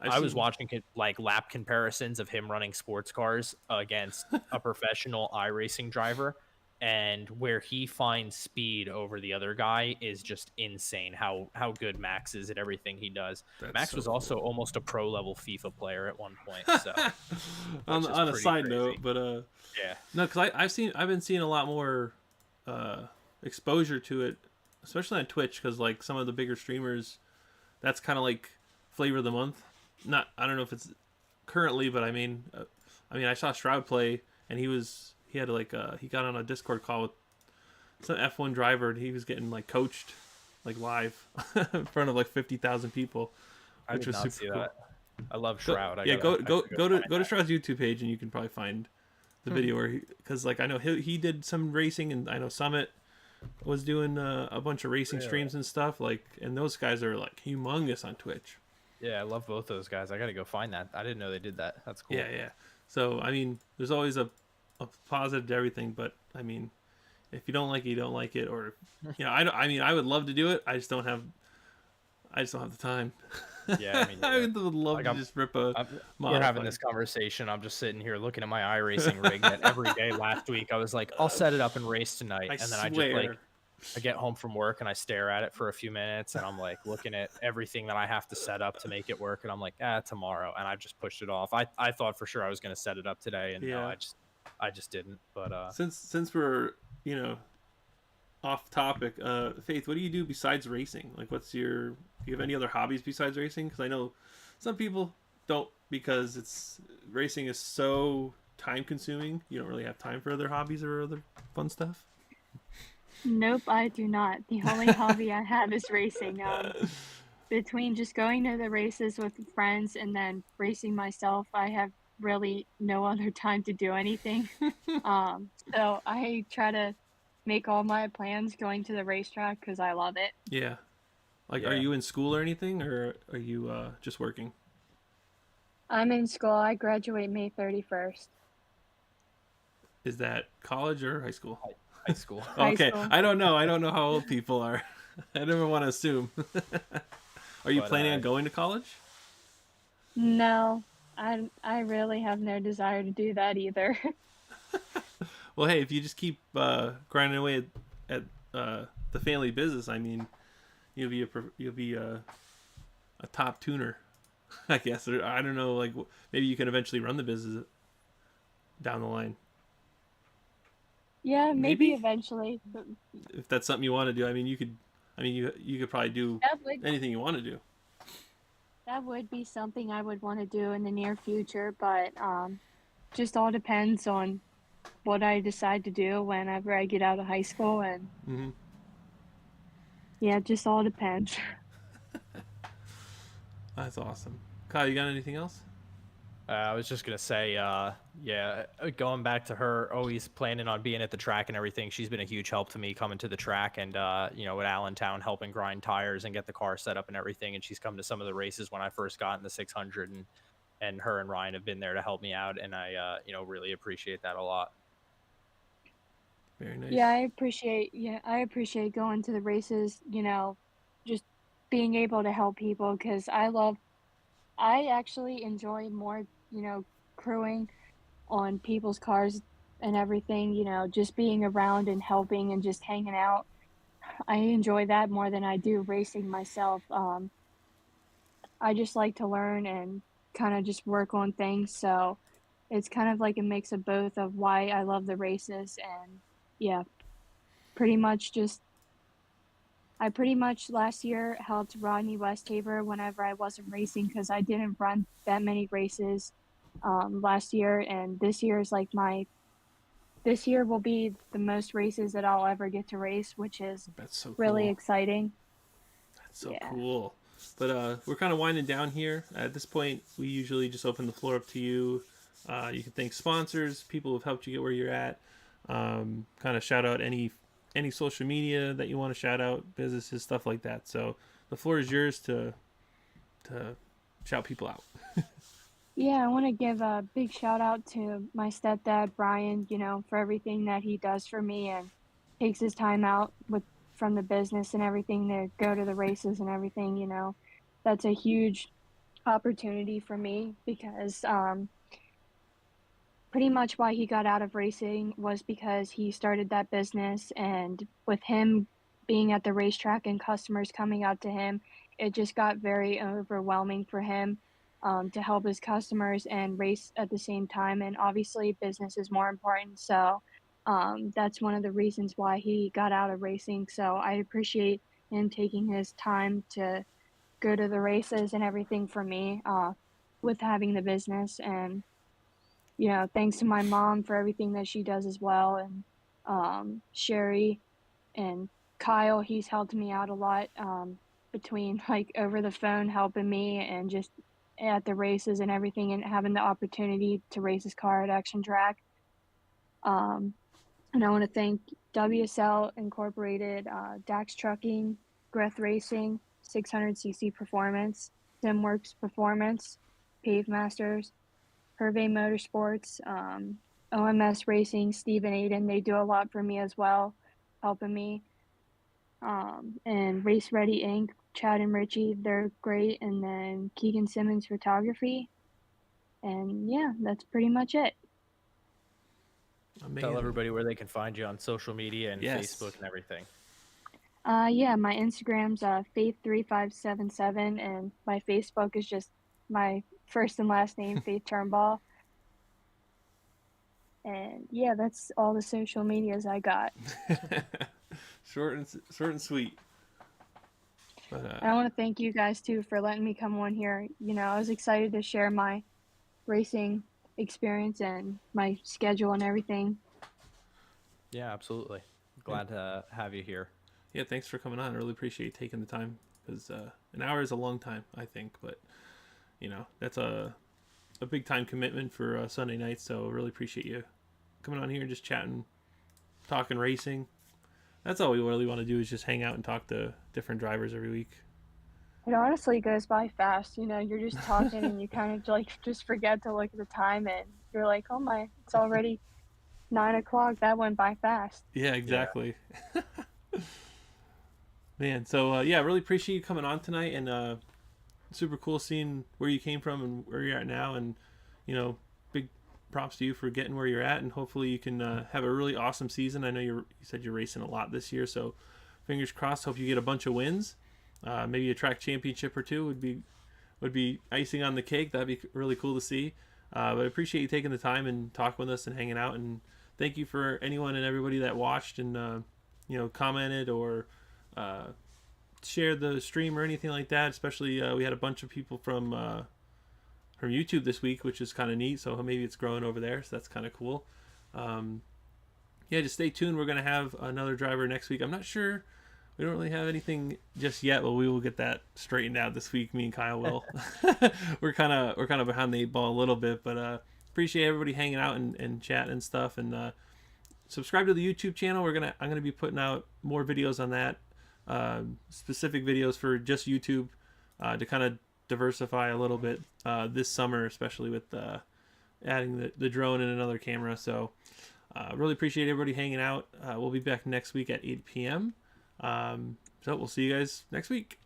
[SPEAKER 2] I was watching like lap comparisons of him running sports cars against a professional iRacing driver, and where he finds speed over the other guy is just insane. How good Max is at everything he does. Max was also almost a pro level FIFA player at one point. So
[SPEAKER 1] on a side
[SPEAKER 2] crazy.
[SPEAKER 1] note, but
[SPEAKER 2] yeah,
[SPEAKER 1] no, because I've been seeing a lot more exposure to it, especially on Twitch, because like some of the bigger streamers, that's kind of like flavor of the month. I don't know if it's currently, but I mean, I saw Stroud play, and he got on a Discord call with some F1 driver, and he was getting like coached like live in front of like 50,000 people, which was super cool.
[SPEAKER 2] I love Shroud.
[SPEAKER 1] Go to Shroud's YouTube page, and you can probably find the video where because like I know he did some racing, and I know Summit was doing a bunch of racing streams and stuff like, and those guys are like humongous on Twitch.
[SPEAKER 2] Yeah, I love both those guys. I gotta go find that. I didn't know they did that. That's cool.
[SPEAKER 1] Yeah. So I mean, there's always a positive to everything, but I mean, if you don't like it, you don't like it, or I would love to do it. I just don't have the time.
[SPEAKER 2] Yeah, I mean,
[SPEAKER 1] I would love to just rip a.
[SPEAKER 2] We're having this conversation. I'm just sitting here looking at my iRacing rig that every day last week I was like, I'll set it up and race tonight, I get home from work and I stare at it for a few minutes, and I'm like looking at everything that I have to set up to make it work, and I'm like, tomorrow, and I just pushed it off. I thought for sure I was going to set it up today, and no, I just didn't. But
[SPEAKER 1] since we're off topic, Faith, what do you do besides racing? Like, do you have any other hobbies besides racing? Because I know some people don't, because racing is so time consuming. You don't really have time for other hobbies or other fun stuff.
[SPEAKER 3] Nope, I do not. The only hobby I have is racing. Between just going to the races with friends and then racing myself, I have really no other time to do anything. So I try to make all my plans going to the racetrack because I love it.
[SPEAKER 1] Yeah. Are you in school or anything, or are you just working?
[SPEAKER 3] I'm in school. I graduate May 31st.
[SPEAKER 1] Is that college or high school?
[SPEAKER 2] High school.
[SPEAKER 1] Okay.
[SPEAKER 3] High school.
[SPEAKER 1] I don't know how old people are. I never want to assume. Are you planning on going to college?
[SPEAKER 3] No, I really have no desire to do that either.
[SPEAKER 1] Well, hey, if you just keep grinding away at the family business, I mean, you'll be a top tuner, I guess. Or, I don't know, like maybe you can eventually run the business down the line.
[SPEAKER 3] Yeah, maybe
[SPEAKER 1] Maybe
[SPEAKER 3] eventually.
[SPEAKER 1] if that's something you want to do. I mean, you could. I mean, you could probably do
[SPEAKER 3] That would
[SPEAKER 1] anything you want to do.
[SPEAKER 3] that would be something I would want to do in the near future, but just all depends on what I decide to do whenever I get out of high school, and
[SPEAKER 1] Hmm.
[SPEAKER 3] yeah, it just all depends.
[SPEAKER 1] That's awesome. Kyle, you got anything else?
[SPEAKER 2] I was just gonna say, yeah, going back to her always planning on being at the track and everything. She's been a huge help to me coming to the track, and at Allentown helping grind tires and get the car set up and everything. And she's come to some of the races when I first got in the 600, and her and Ryan have been there to help me out, and I really appreciate that a lot.
[SPEAKER 1] Very nice.
[SPEAKER 3] Yeah, I appreciate going to the races, just being able to help people because I actually enjoy more, crewing on people's cars and everything, just being around and helping and just hanging out. I enjoy that more than I do racing myself. I just like to learn and kind of just work on things. So it's kind of like a mix of both of why I love the races. And yeah, pretty much just, I pretty much last year helped Rodney Westhaver whenever I wasn't racing because I didn't run that many races last year. And this year is like this year will be the most races that I'll ever get to race, which is
[SPEAKER 1] That's so
[SPEAKER 3] really
[SPEAKER 1] cool.
[SPEAKER 3] exciting.
[SPEAKER 1] That's so
[SPEAKER 3] Yeah.
[SPEAKER 1] cool. But we're kind of winding down here. At this point, we usually just open the floor up to you. You can thank sponsors, people who've helped you get where you're at. Kind of shout out any social media that you want to shout out, businesses, stuff like that. So the floor is yours to shout people out.
[SPEAKER 3] Yeah, I want to give a big shout out to my stepdad, Brian, for everything that he does for me and takes his time out from the business and everything to go to the races and everything. That's a huge opportunity for me because pretty much why he got out of racing was because he started that business, and with him being at the racetrack and customers coming out to him, it just got very overwhelming for him to help his customers and race at the same time. And obviously, business is more important. So that's one of the reasons why he got out of racing. So I appreciate him taking his time to go to the races and everything for me with having the business. And thanks to my mom for everything that she does as well, and Sherry and Kyle, he's helped me out a lot between like over the phone helping me and just at the races and everything and having the opportunity to race his car at Action Track. Um, and I want to thank WSL Incorporated, Dax Trucking, Greth Racing, 600cc Performance, Simworks Performance, Pave Masters, Hervé Motorsports, OMS Racing, Steve and Aiden. They do a lot for me as well, helping me. And Race Ready Inc., Chad and Richie, they're great. And then Keegan Simmons Photography. And yeah, that's pretty much it.
[SPEAKER 1] Amazing.
[SPEAKER 2] Tell everybody where they can find you on social media and
[SPEAKER 1] Yes.
[SPEAKER 2] Facebook and everything.
[SPEAKER 3] Yeah, my Instagram's Faith3577, and my Facebook is just my first and last name, Faith Turnbaugh. And yeah, that's all the social medias I got.
[SPEAKER 1] short and sweet. But
[SPEAKER 3] I want to thank you guys too for letting me come on here. I was excited to share my racing experience and my schedule and everything.
[SPEAKER 2] Yeah, absolutely. Glad to have you here.
[SPEAKER 1] yeah, thanks for coming on. I really appreciate you taking the time because an hour is a long time, I think. But that's a big time commitment for Sunday night. So really appreciate you coming on here and just chatting, talking racing. That's all we really want to do is just hang out and talk to different drivers every week.
[SPEAKER 3] It honestly goes by fast. You're just talking and you kind of like just forget to look at the time and you're like, oh my, it's already 9 o'clock. That went by fast.
[SPEAKER 1] Yeah, exactly. Yeah. Man, so really appreciate you coming on tonight, and super cool seeing where you came from and where you're at now, and big props to you for getting where you're at, and hopefully you can have a really awesome season. I know you said you're racing a lot this year, so fingers crossed. Hope you get a bunch of wins. Maybe a track championship or two would be icing on the cake. That'd be really cool to see. But I appreciate you taking the time and talking with us and hanging out. And thank you for anyone and everybody that watched and commented or shared the stream or anything like that. Especially we had a bunch of people from YouTube this week, which is kind of neat. So maybe it's growing over there. So that's kind of cool. Just stay tuned. We're gonna have another driver next week. I'm not sure. We don't really have anything just yet, but we will get that straightened out this week. Me and Kyle will. we're kind of behind the 8 ball a little bit, but appreciate everybody hanging out and chatting and stuff. And subscribe to the YouTube channel. I'm gonna be putting out more videos on that, specific videos for just YouTube, to kind of diversify a little bit this summer, especially with adding the drone and another camera. So really appreciate everybody hanging out. We'll be back next week at 8 p.m. So we'll see you guys next week.